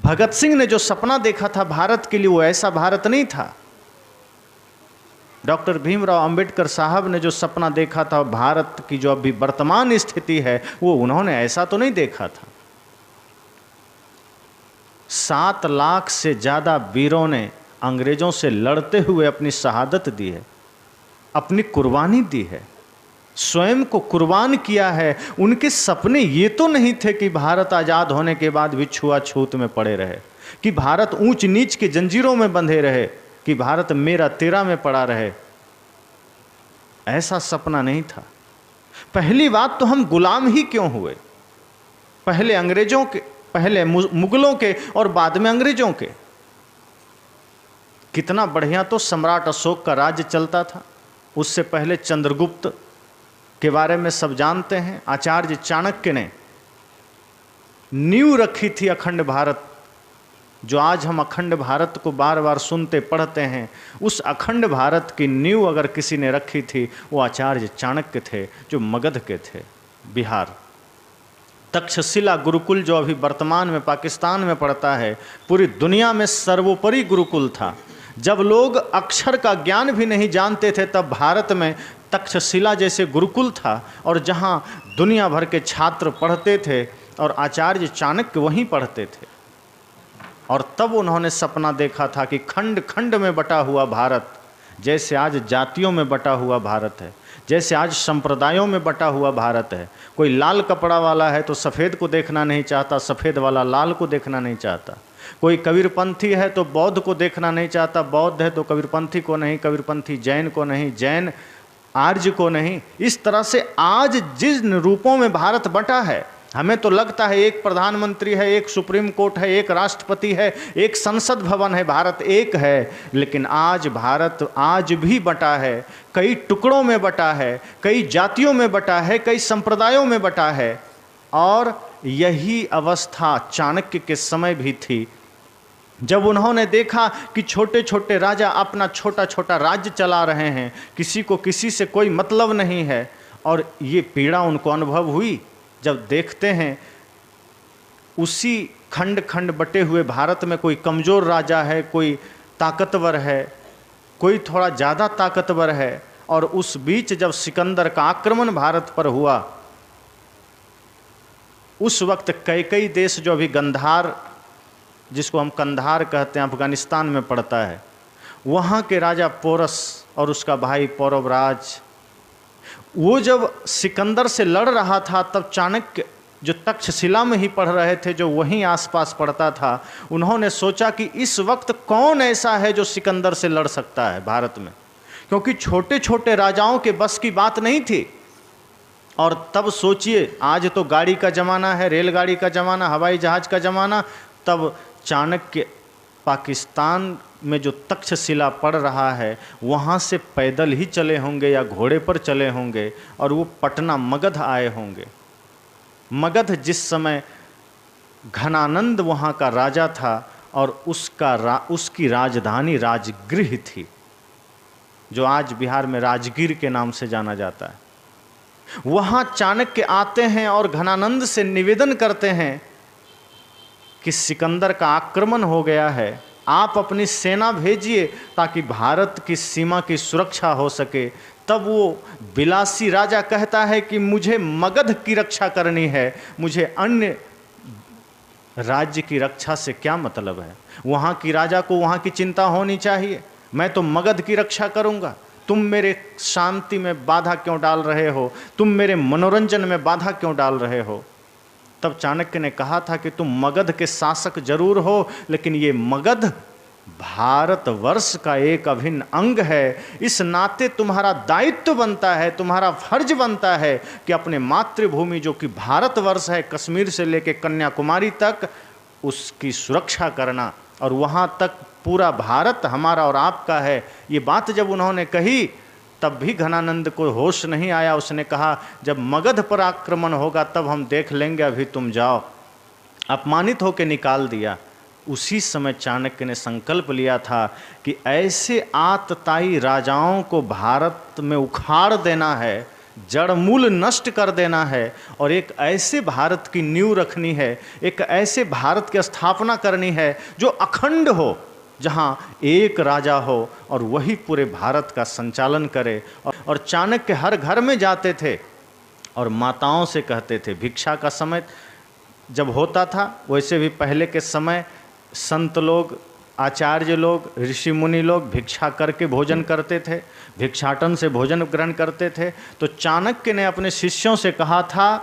भगत सिंह ने जो सपना देखा था भारत के लिए, वो ऐसा भारत नहीं था। डॉक्टर भीमराव अंबेडकर साहब ने जो सपना देखा था भारत की जो अभी वर्तमान स्थिति है, वो उन्होंने ऐसा तो नहीं देखा था। 7 लाख से ज़्यादा वीरों ने अंग्रेजों से लड़ते हुए अपनी शहादत दी है, अपनी कुर्बानी दी है, स्वयं को कुर्बान किया है। उनके सपने ये तो नहीं थे कि भारत आज़ाद होने के बाद भी छुआछूत में पड़े रहे, कि भारत ऊंच नीच के जंजीरों में बंधे रहे, कि भारत मेरा तेरा में पड़ा रहे। ऐसा सपना नहीं था। पहली बात तो हम गुलाम ही क्यों हुए, पहले अंग्रेजों के, पहले मुगलों के और बाद में अंग्रेजों के। कितना बढ़िया तो सम्राट अशोक का राज्य चलता था। उससे पहले चंद्रगुप्त के बारे में सब जानते हैं। आचार्य चाणक्य ने नींव रखी थी अखंड भारत, जो आज हम अखंड भारत को बार बार सुनते पढ़ते हैं। उस अखंड भारत की नींव अगर किसी ने रखी थी, वो आचार्य चाणक्य थे, जो मगध के थे, बिहार। तक्षशिला गुरुकुल जो अभी वर्तमान में पाकिस्तान में पड़ता है, पूरी दुनिया में सर्वोपरि गुरुकुल था। जब लोग अक्षर का ज्ञान भी नहीं जानते थे, तब भारत में तक्षशिला जैसे गुरुकुल था, और जहाँ दुनिया भर के छात्र पढ़ते थे और आचार्य चाणक्य वहीं पढ़ते थे। और तब उन्होंने सपना देखा था कि खंड खंड में बटा हुआ भारत, जैसे आज जातियों में बटा हुआ भारत है, जैसे आज संप्रदायों में बटा हुआ भारत है। कोई लाल कपड़ा वाला है तो सफ़ेद को देखना नहीं चाहता, सफ़ेद वाला लाल को देखना नहीं चाहता। कोई कबीरपंथी है तो बौद्ध को देखना नहीं चाहता, बौद्ध है तो कबीरपंथी को नहीं, कबीरपंथी जैन को नहीं, जैन आर्य को नहीं। इस तरह से आज जिन रूपों में भारत बटा है, हमें तो लगता है एक प्रधानमंत्री है, एक सुप्रीम कोर्ट है, एक राष्ट्रपति है, एक संसद भवन है, भारत एक है। लेकिन आज भारत आज भी बटा है, कई टुकड़ों में बटा है, कई जातियों में बटा है, कई संप्रदायों में बटा है। और यही अवस्था चाणक्य के समय भी थी, जब उन्होंने देखा कि छोटे छोटे राजा अपना छोटा छोटा राज्य चला रहे हैं, किसी को किसी से कोई मतलब नहीं है। और ये पीड़ा उनको अनुभव हुई जब देखते हैं उसी खंड खंड बटे हुए भारत में कोई कमज़ोर राजा है, कोई ताकतवर है, कोई थोड़ा ज़्यादा ताकतवर है। और उस बीच जब सिकंदर का आक्रमण भारत पर हुआ, उस वक्त कई देश जो अभी गंधार, जिसको हम कंधार कहते हैं, अफगानिस्तान में पड़ता है, वहाँ के राजा पोरस और उसका भाई पौरवराज, वो जब सिकंदर से लड़ रहा था, तब चाणक्य जो तक्षशिला में ही पढ़ रहे थे, जो वहीं आसपास पड़ता था, उन्होंने सोचा कि इस वक्त कौन ऐसा है जो सिकंदर से लड़ सकता है भारत में, क्योंकि छोटे छोटे राजाओं के बस की बात नहीं थी। और तब सोचिए, आज तो गाड़ी का ज़माना है, रेलगाड़ी का ज़माना, हवाई जहाज़ का ज़माना, तब चाणक्य पाकिस्तान में जो तक्षशिला पड़ रहा है, वहाँ से पैदल ही चले होंगे या घोड़े पर चले होंगे, और वो पटना मगध आए होंगे। मगध जिस समय घनानंद वहाँ का राजा था, और उसकी राजधानी राजगृह थी, जो आज बिहार में राजगीर के नाम से जाना जाता है। वहाँ चाणक्य आते हैं और घनानंद से निवेदन करते हैं कि सिकंदर का आक्रमण हो गया है, आप अपनी सेना भेजिए ताकि भारत की सीमा की सुरक्षा हो सके। तब वो बिलासी राजा कहता है कि मुझे मगध की रक्षा करनी है, मुझे अन्य राज्य की रक्षा से क्या मतलब है। वहाँ की राजा को वहाँ की चिंता होनी चाहिए, मैं तो मगध की रक्षा करूँगा। तुम मेरे शांति में बाधा क्यों डाल रहे हो, तुम मेरे मनोरंजन में बाधा क्यों डाल रहे हो। तब चाणक्य ने कहा था कि तुम मगध के शासक जरूर हो, लेकिन ये मगध भारतवर्ष का एक अभिन्न अंग है। इस नाते तुम्हारा दायित्व बनता है, तुम्हारा फर्ज बनता है कि अपने मातृभूमि जो कि भारतवर्ष है, कश्मीर से लेकर कन्याकुमारी तक, उसकी सुरक्षा करना, और वहाँ तक पूरा भारत हमारा और आपका है। ये बात जब उन्होंने कही, तब भी घनानंद को होश नहीं आया। उसने कहा जब मगध पर आक्रमण होगा तब हम देख लेंगे, अभी तुम जाओ। अपमानित होकर निकाल दिया। उसी समय चाणक्य ने संकल्प लिया था कि ऐसे आतताई राजाओं को भारत में उखाड़ देना है जड़ मूल नष्ट कर देना है और एक ऐसे भारत की नींव रखनी है, एक ऐसे भारत की स्थापना करनी है जो अखंड हो, जहाँ एक राजा हो और वही पूरे भारत का संचालन करे। और चाणक्य हर घर में जाते थे और माताओं से कहते थे, भिक्षा का समय जब होता था, वैसे भी पहले के समय संत लोग, आचार्य लोग, ऋषि मुनि लोग भिक्षा करके भोजन करते थे, भिक्षाटन से भोजन ग्रहण करते थे। तो चाणक्य ने अपने शिष्यों से कहा था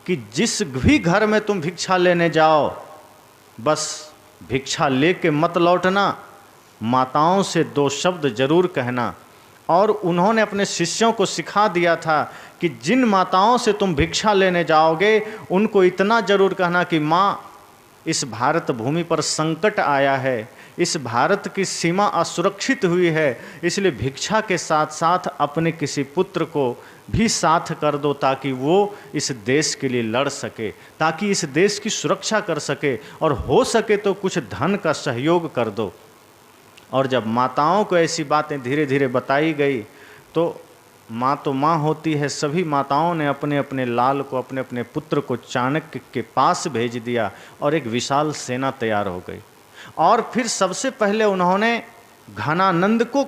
कि जिस भी घर में तुम भिक्षा लेने जाओ, बस भिक्षा लेके मत लौटना, माताओं से 2 शब्द जरूर कहना। और उन्होंने अपने शिष्यों को सिखा दिया था कि जिन माताओं से तुम भिक्षा लेने जाओगे, उनको इतना जरूर कहना कि माँ, इस भारत भूमि पर संकट आया है, इस भारत की सीमा असुरक्षित हुई है, इसलिए भिक्षा के साथ साथ अपने किसी पुत्र को भी साथ कर दो, ताकि वो इस देश के लिए लड़ सके, ताकि इस देश की सुरक्षा कर सके, और हो सके तो कुछ धन का सहयोग कर दो। और जब माताओं को ऐसी बातें धीरे धीरे बताई गई, तो माँ होती है, सभी माताओं ने अपने अपने लाल को, अपने अपने पुत्र को चाणक्य के पास भेज दिया और एक विशाल सेना तैयार हो गई। और फिर सबसे पहले उन्होंने घनानंद को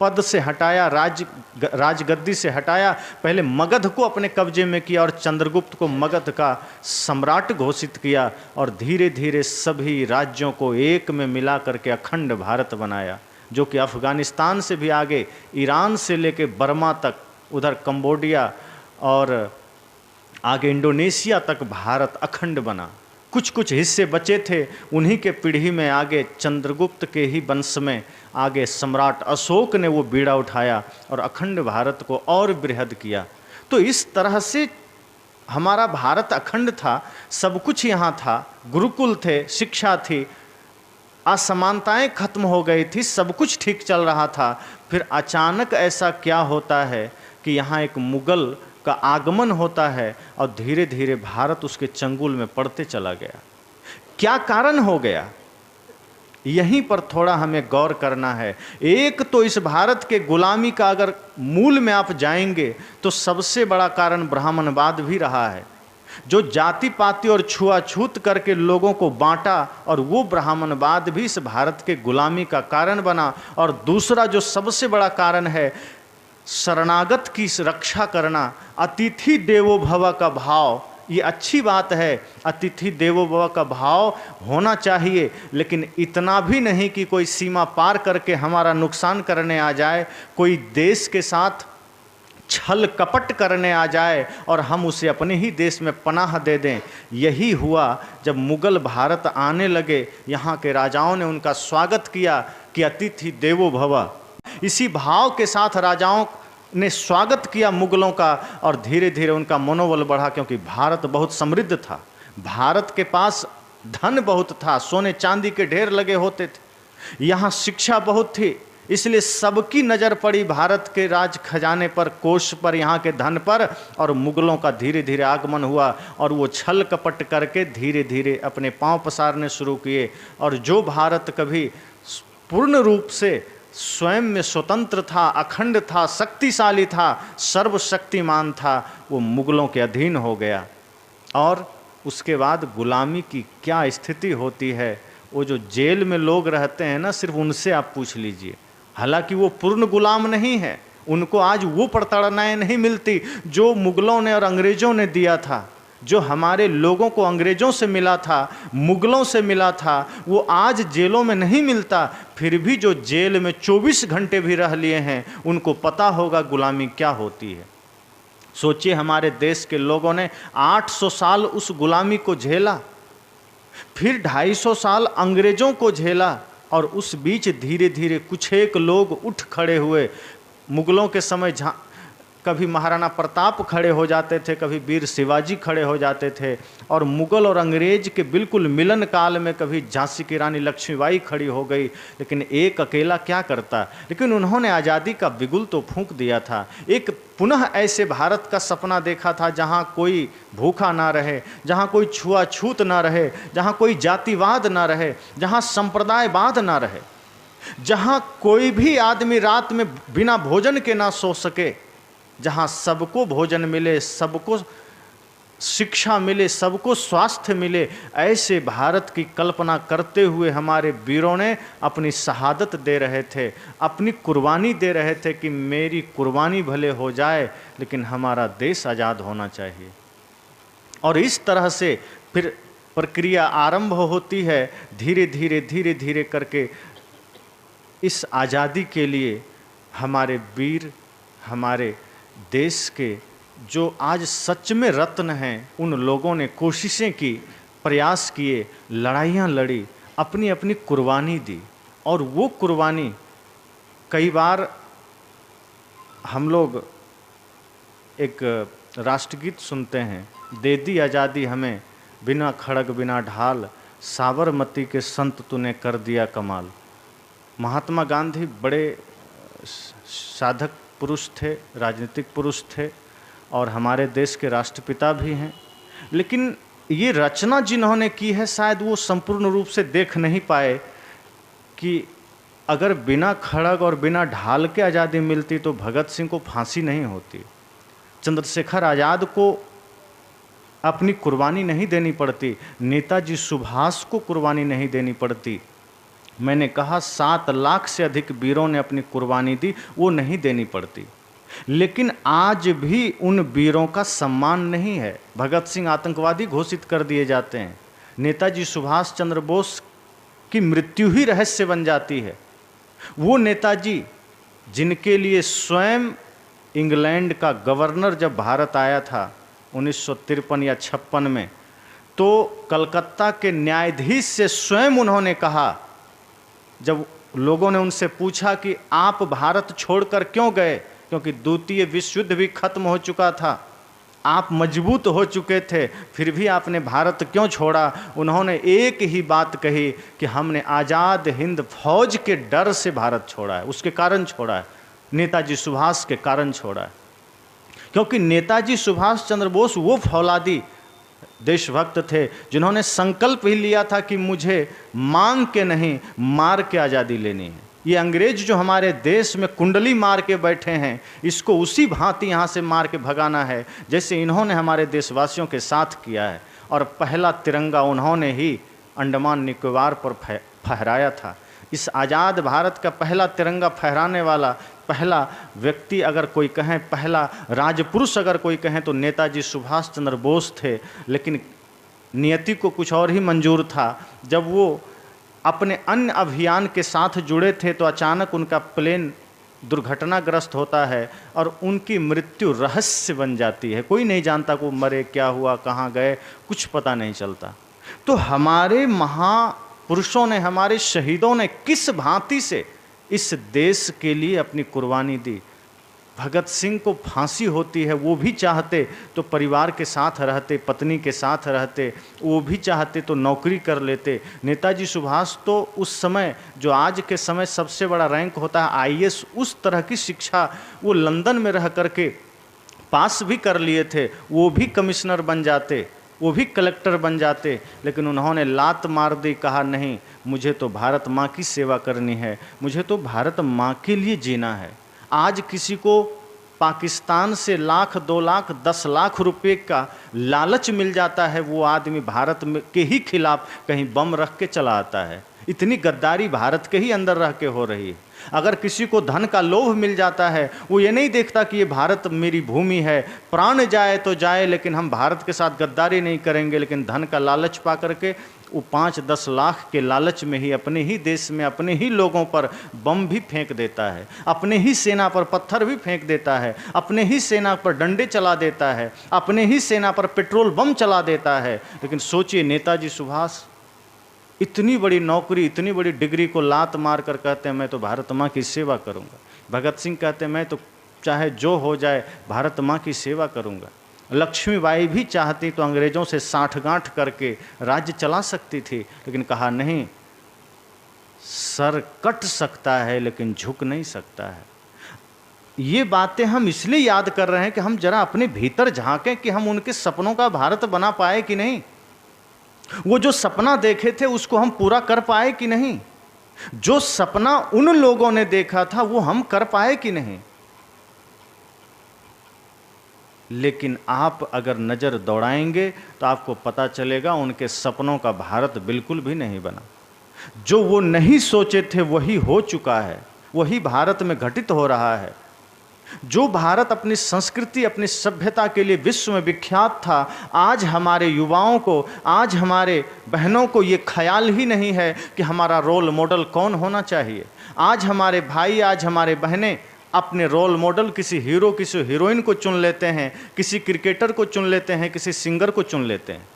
पद से हटाया, राजगद्दी से हटाया, पहले मगध को अपने कब्जे में किया और चंद्रगुप्त को मगध का सम्राट घोषित किया, और धीरे धीरे सभी राज्यों को एक में मिला करके अखंड भारत बनाया, जो कि अफ़गानिस्तान से भी आगे, ईरान से लेके बर्मा तक, उधर कंबोडिया और आगे इंडोनेशिया तक भारत अखंड बना। कुछ कुछ हिस्से बचे थे, उन्हीं के पीढ़ी में आगे चंद्रगुप्त के ही वंश में आगे सम्राट अशोक ने वो बीड़ा उठाया और अखंड भारत को और बृहद किया। तो इस तरह से हमारा भारत अखंड था, सब कुछ यहाँ था, गुरुकुल थे, शिक्षा थी, असमानताएं खत्म हो गई थी, सब कुछ ठीक चल रहा था। फिर अचानक ऐसा क्या होता है कि यहाँ एक मुगल का आगमन होता है और धीरे धीरे भारत उसके चंगुल में पड़ते चला गया। क्या कारण हो गया, यहीं पर थोड़ा हमें गौर करना है। एक तो इस भारत के गुलामी का अगर मूल में आप जाएंगे तो सबसे बड़ा कारण ब्राह्मणवाद भी रहा है, जो जाति पाति और छुआछूत करके लोगों को बांटा, और वो ब्राह्मणवाद भी इस भारत के गुलामी का कारण बना। और दूसरा जो सबसे बड़ा कारण है, शरणागत की रक्षा करना, अतिथि देवो भव का भाव। ये अच्छी बात है, अतिथि देवो भव का भाव होना चाहिए, लेकिन इतना भी नहीं कि कोई सीमा पार करके हमारा नुकसान करने आ जाए, कोई देश के साथ छल कपट करने आ जाए और हम उसे अपने ही देश में पनाह दे दें। यही हुआ जब मुगल भारत आने लगे, यहाँ के राजाओं ने उनका स्वागत किया कि अतिथि देवो भव। इसी भाव के साथ राजाओं ने स्वागत किया मुगलों का, और धीरे धीरे उनका मनोबल बढ़ा, क्योंकि भारत बहुत समृद्ध था, भारत के पास धन बहुत था, सोने चांदी के ढेर लगे होते थे, यहाँ शिक्षा बहुत थी, इसलिए सबकी नज़र पड़ी भारत के राज खजाने पर, कोष पर, यहाँ के धन पर, और मुगलों का धीरे धीरे आगमन हुआ और वो छल कपट करके धीरे धीरे अपने पांव पसारने शुरू किए। और जो भारत कभी पूर्ण रूप से स्वयं में स्वतंत्र था, अखंड था, शक्तिशाली था, सर्वशक्तिमान था, वो मुगलों के अधीन हो गया। और उसके बाद गुलामी की क्या स्थिति होती है, वो जो जेल में लोग रहते हैं ना, सिर्फ उनसे आप पूछ लीजिए। हालांकि वो पूर्ण गुलाम नहीं है, उनको आज वो प्रताड़नाएं नहीं मिलती जो मुगलों ने और अंग्रेज़ों ने दिया था। जो हमारे लोगों को अंग्रेज़ों से मिला था, मुगलों से मिला था, वो आज जेलों में नहीं मिलता। फिर भी जो जेल में 24 घंटे भी रह लिए हैं, उनको पता होगा गुलामी क्या होती है। सोचिए, हमारे देश के लोगों ने 800 साल उस गुलामी को झेला, फिर 250 साल अंग्रेज़ों को झेला, और उस बीच धीरे धीरे कुछ एक लोग उठ खड़े हुए। मुगलों के समय कभी महाराणा प्रताप खड़े हो जाते थे, कभी वीर शिवाजी खड़े हो जाते थे, और मुगल और अंग्रेज के बिल्कुल मिलन काल में कभी झांसी की रानी लक्ष्मीबाई खड़ी हो गई। लेकिन एक अकेला क्या करता, लेकिन उन्होंने आज़ादी का बिगुल तो फूंक दिया था। एक पुनः ऐसे भारत का सपना देखा था जहाँ कोई भूखा ना रहे, जहाँ कोई छुआछूत ना रहे, जहाँ कोई जातिवाद ना रहे, जहाँ संप्रदायवाद ना रहे, जहाँ कोई भी आदमी रात में बिना भोजन के ना सो सके। जहाँ सबको भोजन मिले, सबको शिक्षा मिले, सबको स्वास्थ्य मिले, ऐसे भारत की कल्पना करते हुए हमारे वीरों ने अपनी शहादत दे रहे थे, अपनी कुर्बानी दे रहे थे कि मेरी कुर्बानी भले हो जाए लेकिन हमारा देश आज़ाद होना चाहिए। और इस तरह से फिर प्रक्रिया आरंभ होती है, धीरे धीरे धीरे धीरे करके इस आज़ादी के लिए हमारे वीर, हमारे देश के जो आज सच में रत्न हैं, उन लोगों ने कोशिशें की, प्रयास किए, लड़ाइयाँ लड़ी, अपनी अपनी कुर्बानी दी। और वो कुर्बानी कई बार हम लोग एक राष्ट्रगीत सुनते हैं, दे दी आज़ादी हमें बिना खड़ग बिना ढाल, साबरमती के संत तूने कर दिया कमाल। महात्मा गांधी बड़े साधक पुरुष थे, राजनीतिक पुरुष थे और हमारे देश के राष्ट्रपिता भी हैं, लेकिन ये रचना जिन्होंने की है शायद वो संपूर्ण रूप से देख नहीं पाए कि अगर बिना खड़ग और बिना ढाल के आज़ादी मिलती तो भगत सिंह को फांसी नहीं होती, चंद्रशेखर आज़ाद को अपनी कुर्बानी नहीं देनी पड़ती, नेताजी सुभाष को कुर्बानी नहीं देनी पड़ती। मैंने कहा 7 लाख से अधिक वीरों ने अपनी कुर्बानी दी, वो नहीं देनी पड़ती। लेकिन आज भी उन वीरों का सम्मान नहीं है। भगत सिंह आतंकवादी घोषित कर दिए जाते हैं, नेताजी सुभाष चंद्र बोस की मृत्यु ही रहस्य बन जाती है। वो नेताजी जिनके लिए स्वयं इंग्लैंड का गवर्नर जब भारत आया था 1953 या 56 में, तो कलकत्ता के न्यायाधीश से स्वयं उन्होंने कहा, जब लोगों ने उनसे पूछा कि आप भारत छोड़कर क्यों गए, क्योंकि द्वितीय विश्व युद्ध भी खत्म हो चुका था, आप मजबूत हो चुके थे, फिर भी आपने भारत क्यों छोड़ा। उन्होंने एक ही बात कही कि हमने आज़ाद हिंद फौज के डर से भारत छोड़ा है, उसके कारण छोड़ा है, नेताजी सुभाष के कारण छोड़ा है। क्योंकि नेताजी सुभाष चंद्र बोस वो फौलादी देशभक्त थे जिन्होंने संकल्प ही लिया था कि मुझे मांग के नहीं मार के आज़ादी लेनी है। ये अंग्रेज जो हमारे देश में कुंडली मार के बैठे हैं, इसको उसी भांति यहाँ से मार के भगाना है जैसे इन्होंने हमारे देशवासियों के साथ किया है। और पहला तिरंगा उन्होंने ही अंडमान निकोबार पर फहराया था। इस आज़ाद भारत का पहला तिरंगा फहराने वाला पहला व्यक्ति अगर कोई कहें, पहला राजपुरुष अगर कोई कहें तो नेताजी सुभाष चंद्र बोस थे। लेकिन नियति को कुछ और ही मंजूर था। जब वो अपने अन्य अभियान के साथ जुड़े थे तो अचानक उनका प्लेन दुर्घटनाग्रस्त होता है और उनकी मृत्यु रहस्य बन जाती है। कोई नहीं जानता को मरे, क्या हुआ, कहाँ गए, कुछ पता नहीं चलता। तो हमारे महापुरुषों ने, हमारे शहीदों ने किस भांति से इस देश के लिए अपनी कुर्बानी दी। भगत सिंह को फांसी होती है, वो भी चाहते तो परिवार के साथ रहते, पत्नी के साथ रहते, वो भी चाहते तो नौकरी कर लेते। नेताजी सुभाष तो उस समय, जो आज के समय सबसे बड़ा रैंक होता है आईएएस, उस तरह की शिक्षा वो लंदन में रह करके पास भी कर लिए थे, वो भी कमिश्नर बन जाते, वो भी कलेक्टर बन जाते। लेकिन उन्होंने लात मार दी, कहा नहीं, मुझे तो भारत माँ की सेवा करनी है, मुझे तो भारत माँ के लिए जीना है। आज किसी को पाकिस्तान से लाख, 2 लाख, 10 लाख रुपए का लालच मिल जाता है, वो आदमी भारत में के ही खिलाफ कहीं बम रख के चला आता है। इतनी गद्दारी भारत के ही अंदर रह के हो रही है। अगर किसी को धन का लोभ मिल जाता है, वो ये नहीं देखता कि ये भारत मेरी भूमि है, प्राण जाए तो जाए लेकिन हम भारत के साथ गद्दारी नहीं करेंगे। लेकिन धन का लालच पा करके वो 5-10 लाख के लालच में ही अपने ही देश में अपने ही लोगों पर बम भी फेंक देता है, अपने ही सेना पर पत्थर भी फेंक देता है, अपने ही सेना पर डंडे चला देता है, अपने ही सेना पर पेट्रोल बम चला देता है। लेकिन सोचिए, नेताजी सुभाष इतनी बड़ी नौकरी, इतनी बड़ी डिग्री को लात मार कर कहते हैं मैं तो भारत माँ की सेवा करूँगा। भगत सिंह कहते हैं मैं तो चाहे जो हो जाए भारत माँ की सेवा करूँगा। लक्ष्मीबाई भी चाहती तो अंग्रेज़ों से साठगांठ करके राज्य चला सकती थी, लेकिन कहा नहीं, सर कट सकता है लेकिन झुक नहीं सकता है। ये बातें हम इसलिए याद कर रहे हैं कि हम जरा अपने भीतर झांकें कि हम उनके सपनों का भारत बना पाए कि नहीं। वो जो सपना देखे थे उसको हम पूरा कर पाए कि नहीं। जो सपना उन लोगों ने देखा था वो हम कर पाए कि नहीं। लेकिन आप अगर नज़र दौड़ाएंगे तो आपको पता चलेगा उनके सपनों का भारत बिल्कुल भी नहीं बना। जो वो नहीं सोचे थे वही हो चुका है, वही भारत में घटित हो रहा है। जो भारत अपनी संस्कृति, अपनी सभ्यता के लिए विश्व में विख्यात था, आज हमारे युवाओं को, आज हमारे बहनों को ये ख्याल ही नहीं है कि हमारा रोल मॉडल कौन होना चाहिए। आज हमारे भाई, आज हमारे बहनें अपने रोल मॉडल किसी हीरो, किसी हीरोइन को चुन लेते हैं, किसी क्रिकेटर को चुन लेते हैं, किसी सिंगर को चुन लेते हैं,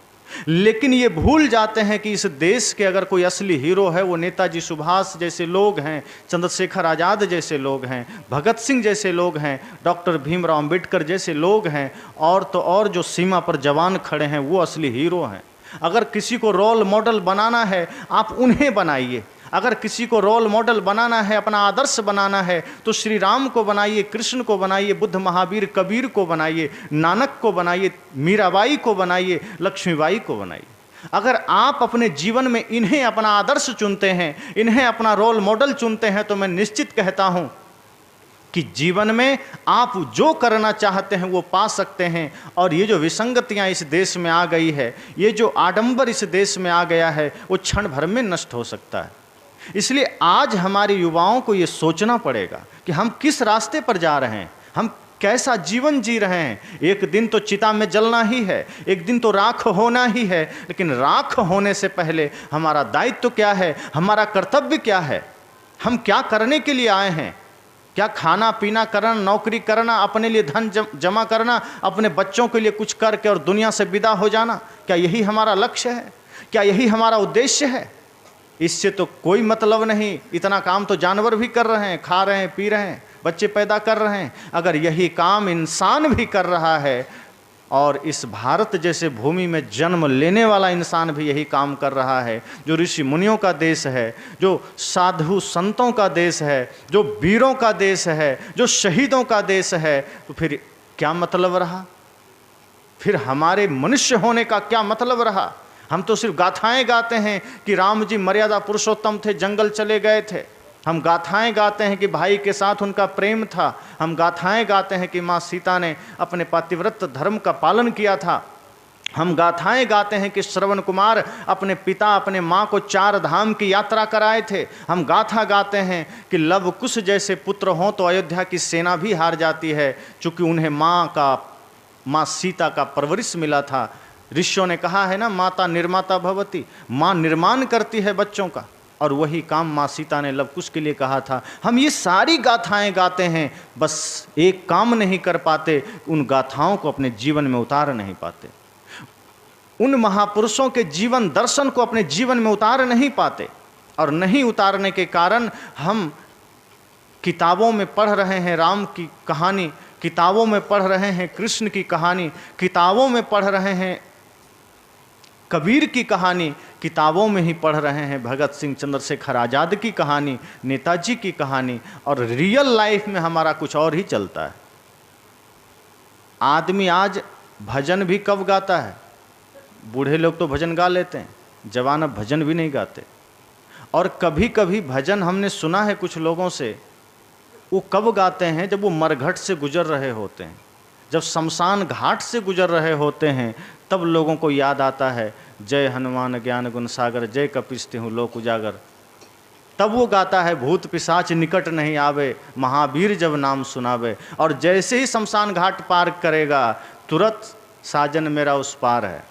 लेकिन ये भूल जाते हैं कि इस देश के अगर कोई असली हीरो है वो नेताजी सुभाष जैसे लोग हैं, चंद्रशेखर आज़ाद जैसे लोग हैं, भगत सिंह जैसे लोग हैं, डॉक्टर भीमराव अंबेडकर जैसे लोग हैं, और तो और जो सीमा पर जवान खड़े हैं वो असली हीरो हैं। अगर किसी को रोल मॉडल बनाना है आप उन्हें बनाइए। अगर किसी को रोल मॉडल बनाना है, अपना आदर्श बनाना है, तो श्री राम को बनाइए, कृष्ण को बनाइए, बुद्ध महावीर कबीर को बनाइए, नानक को बनाइए, मीराबाई को बनाइए, लक्ष्मीबाई को बनाइए। अगर आप अपने जीवन में इन्हें अपना आदर्श चुनते हैं, इन्हें अपना रोल मॉडल चुनते हैं, तो मैं निश्चित कहता हूं कि जीवन में आप जो करना चाहते हैं वो पा सकते हैं। और ये जो विसंगतियां इस देश में आ गई है, ये जो आडंबर इस देश में आ गया है, वो क्षण भर में नष्ट हो सकता है। इसलिए आज हमारे युवाओं को ये सोचना पड़ेगा कि हम किस रास्ते पर जा रहे हैं, हम कैसा जीवन जी रहे हैं। एक दिन तो चिता में जलना ही है, एक दिन तो राख होना ही है, लेकिन राख होने से पहले हमारा दायित्व क्या है, हमारा कर्तव्य क्या है, हम क्या करने के लिए आए हैं। क्या खाना पीना करना, नौकरी करना, अपने लिए धन जमा करना, अपने बच्चों के लिए कुछ करके और दुनिया से विदा हो जाना, क्या यही हमारा लक्ष्य है? क्या यही हमारा उद्देश्य है? इससे तो कोई मतलब नहीं। इतना काम तो जानवर भी कर रहे हैं, खा रहे हैं, पी रहे हैं, बच्चे पैदा कर रहे हैं। अगर यही काम इंसान भी कर रहा है, और इस भारत जैसे भूमि में जन्म लेने वाला इंसान भी यही काम कर रहा है, जो ऋषि मुनियों का देश है, जो साधु संतों का देश है, जो वीरों का देश है, जो शहीदों का देश है, तो फिर क्या मतलब रहा? फिर हमारे मनुष्य होने का क्या मतलब रहा? हम तो सिर्फ गाथाएं गाते हैं कि राम जी मर्यादा पुरुषोत्तम थे, जंगल चले गए थे। हम गाथाएं गाते हैं कि भाई के साथ उनका प्रेम था। हम गाथाएं गाते हैं कि माँ सीता ने अपने पातिव्रत धर्म का पालन किया था। हम गाथाएं गाते हैं कि श्रवण कुमार अपने पिता, अपने माँ को 4 धाम की यात्रा कराए थे। हम गाथा गाते हैं कि लव कुश जैसे पुत्र हों तो अयोध्या की सेना भी हार जाती है, चूँकि उन्हें माँ सीता का परवरिश मिला था। ऋषियों ने कहा है ना, माता निर्माता भवती, माँ निर्माण करती है बच्चों का, और वही काम माँ सीता ने लव कुश के लिए कहा था। हम ये सारी गाथाएं गाते हैं, बस एक काम नहीं कर पाते, उन गाथाओं को अपने जीवन में उतार नहीं पाते, उन महापुरुषों के जीवन दर्शन को अपने जीवन में उतार नहीं पाते। और नहीं उतारने के कारण हम किताबों में पढ़ रहे हैं राम की कहानी, किताबों में पढ़ रहे हैं कृष्ण की कहानी, किताबों में पढ़ रहे हैं कबीर की कहानी, किताबों में ही पढ़ रहे हैं भगत सिंह, चंद्रशेखर आज़ाद की कहानी, नेताजी की कहानी, और रियल लाइफ में हमारा कुछ और ही चलता है। आदमी आज भजन भी कब गाता है? बूढ़े लोग तो भजन गा लेते हैं, जवान अब भजन भी नहीं गाते। और कभी कभी भजन हमने सुना है कुछ लोगों से, वो कब गाते हैं? जब वो मरघट से गुजर रहे होते हैं, जब शमशान घाट से गुजर रहे होते हैं, तब लोगों को याद आता है जय हनुमान ज्ञान गुण सागर, जय कपीस तिहुँ लोक उजागर। तब वो गाता है भूत पिशाच निकट नहीं आवे, महावीर जब नाम सुनावे। और जैसे ही शमशान घाट पार करेगा, तुरंत साजन मेरा उस पार है।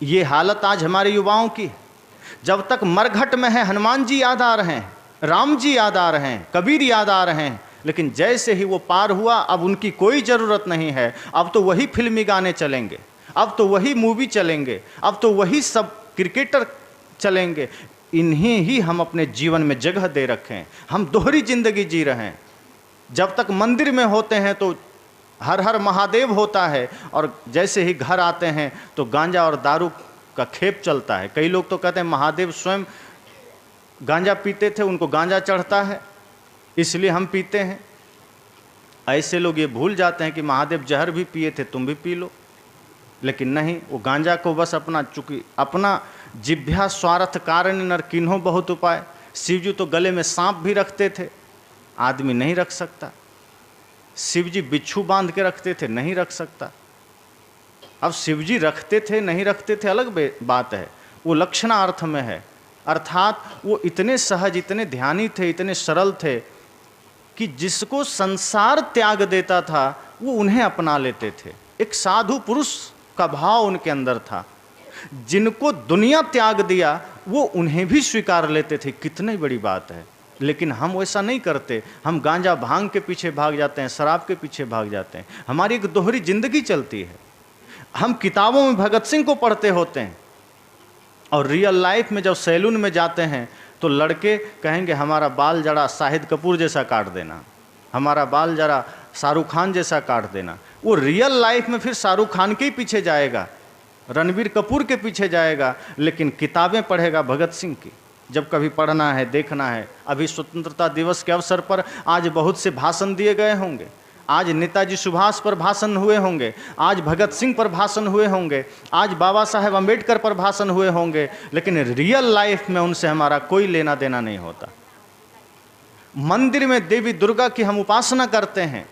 ये हालत आज हमारे युवाओं की। जब तक मरघट में है, हनुमान जी याद आ रहे हैं, राम जी याद आ रहे हैं, कबीर याद आ रहे हैं, लेकिन जैसे ही वो पार हुआ, अब उनकी कोई ज़रूरत नहीं है। अब तो वही फिल्मी गाने चलेंगे, अब तो वही मूवी चलेंगे, अब तो वही सब क्रिकेटर चलेंगे। इन्हें ही हम अपने जीवन में जगह दे रखे हैं। हम दोहरी जिंदगी जी रहे हैं। जब तक मंदिर में होते हैं तो हर हर महादेव होता है, और जैसे ही घर आते हैं तो गांजा और दारू का खेप चलता है। कई लोग तो कहते हैं महादेव स्वयं गांजा पीते थे, उनको गांजा चढ़ता है इसलिए हम पीते हैं। ऐसे लोग ये भूल जाते हैं कि महादेव जहर भी पिए थे, तुम भी पी लो। लेकिन नहीं, वो गांजा को बस अपना, चूंकि अपना जिभ्या स्वार्थ कारण नर किन्हो बहुत उपाय। शिवजी तो गले में सांप भी रखते थे, आदमी नहीं रख सकता। शिव जी बिच्छू बांध के रखते थे, नहीं रख सकता। अब शिव जी रखते थे नहीं रखते थे अलग बात है, वो लक्षणार्थ में है। अर्थात वो इतने सहज, इतने ध्यानी थे, इतने सरल थे कि जिसको संसार त्याग देता था वो उन्हें अपना लेते थे। एक साधु पुरुष का भाव उनके अंदर था। जिनको दुनिया त्याग दिया वो उन्हें भी स्वीकार लेते थे। कितनी बड़ी बात है। लेकिन हम वैसा नहीं करते। हम गांजा भांग के पीछे भाग जाते हैं, शराब के पीछे भाग जाते हैं। हमारी एक दोहरी जिंदगी चलती है। हम किताबों में भगत सिंह को पढ़ते होते हैं और रियल लाइफ में जब सैलून में जाते हैं तो लड़के कहेंगे हमारा बाल जरा शाहिद कपूर जैसा काट देना, हमारा बाल जरा शाहरुख खान जैसा काट देना। वो रियल लाइफ में फिर शाहरुख खान के ही पीछे जाएगा, रणबीर कपूर के पीछे जाएगा, लेकिन किताबें पढ़ेगा भगत सिंह की। जब कभी पढ़ना है, देखना है। अभी स्वतंत्रता दिवस के अवसर पर आज बहुत से भाषण दिए गए होंगे। आज नेताजी सुभाष पर भाषण हुए होंगे, आज भगत सिंह पर भाषण हुए होंगे, आज बाबा साहेब अम्बेडकर पर भाषण हुए होंगे, लेकिन रियल लाइफ में उनसे हमारा कोई लेना देना नहीं होता। मंदिर में देवी दुर्गा की हम उपासना करते हैं,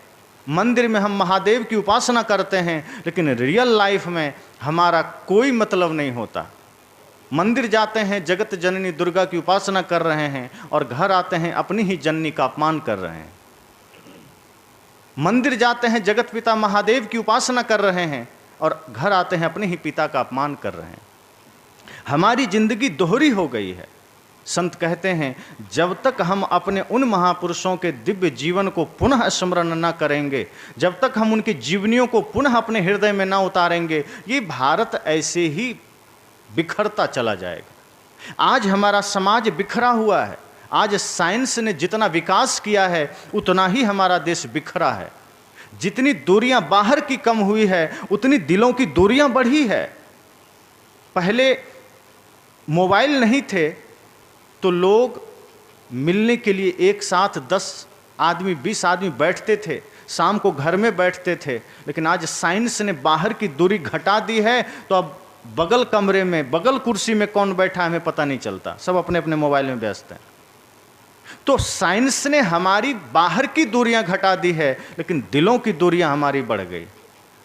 मंदिर में हम महादेव की उपासना करते हैं, लेकिन रियल लाइफ में हमारा कोई मतलब नहीं होता। मंदिर जाते हैं, जगत जननी दुर्गा की उपासना कर रहे हैं और घर आते हैं अपनी ही जननी का अपमान कर रहे हैं। मंदिर जाते हैं, जगत पिता महादेव की उपासना कर रहे हैं और घर आते हैं अपने ही पिता का अपमान कर रहे हैं। हमारी जिंदगी दोहरी हो गई है। संत कहते हैं जब तक हम अपने उन महापुरुषों के दिव्य जीवन को पुनः स्मरण न करेंगे, जब तक हम उनकी जीवनियों को पुनः अपने हृदय में न उतारेंगे, ये भारत ऐसे ही बिखरता चला जाएगा। आज हमारा समाज बिखरा हुआ है। आज साइंस ने जितना विकास किया है उतना ही हमारा देश बिखरा है। जितनी दूरियां बाहर की कम हुई है उतनी दिलों की दूरियां बढ़ी है। पहले मोबाइल नहीं थे तो लोग मिलने के लिए एक साथ 10 आदमी 20 आदमी बैठते थे, शाम को घर में बैठते थे। लेकिन आज साइंस ने बाहर की दूरी घटा दी है तो अब बगल कमरे में, बगल कुर्सी में कौन बैठा है हमें पता नहीं चलता, सब अपने अपने मोबाइल में व्यस्त हैं। तो साइंस ने हमारी बाहर की दूरियां घटा दी है, लेकिन दिलों की दूरियां हमारी बढ़ गई।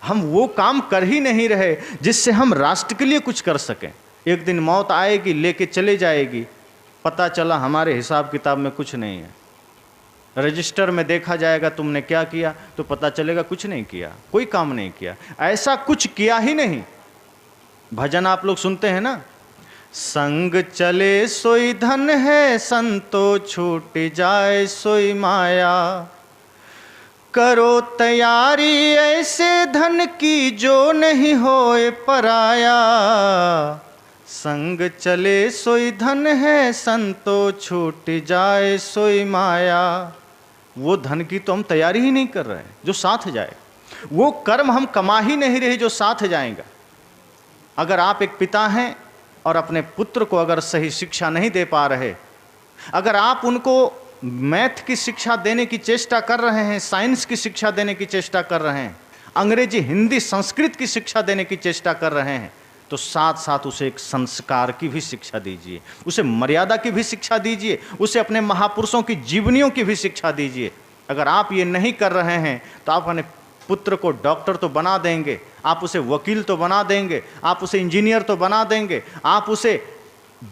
हम वो काम कर ही नहीं रहे जिससे हम राष्ट्र के लिए कुछ कर सकें। एक दिन मौत आएगी, लेके चले जाएगी, पता चला हमारे हिसाब किताब में कुछ नहीं है। रजिस्टर में देखा जाएगा तुमने क्या किया, तो पता चलेगा कुछ नहीं किया, कोई काम नहीं किया, ऐसा कुछ किया ही नहीं। भजन आप लोग सुनते हैं ना, संग चले सोई धन है, संतो छूट जाए सोई माया। करो तैयारी ऐसे धन की जो नहीं होए पराया। संग चले सोई धन है, संतो छूट जाए सोई माया। वो धन की तो हम तैयारी ही नहीं कर रहे हैं जो साथ जाए। वो कर्म हम कमा ही नहीं रहे जो साथ जाएगा। अगर आप एक पिता हैं और अपने पुत्र को अगर सही शिक्षा नहीं दे पा रहे, अगर आप उनको मैथ की शिक्षा देने की चेष्टा कर रहे हैं, साइंस की शिक्षा देने की चेष्टा कर रहे हैं, अंग्रेजी हिंदी संस्कृत की शिक्षा देने की चेष्टा कर रहे हैं, तो साथ साथ उसे एक संस्कार की भी शिक्षा दीजिए, उसे मर्यादा की भी शिक्षा दीजिए, उसे अपने महापुरुषों की जीवनियों की भी शिक्षा दीजिए। अगर आप ये नहीं कर रहे हैं तो आप अपने पुत्र को डॉक्टर तो बना देंगे, आप उसे वकील तो बना देंगे, आप उसे इंजीनियर तो बना देंगे, आप उसे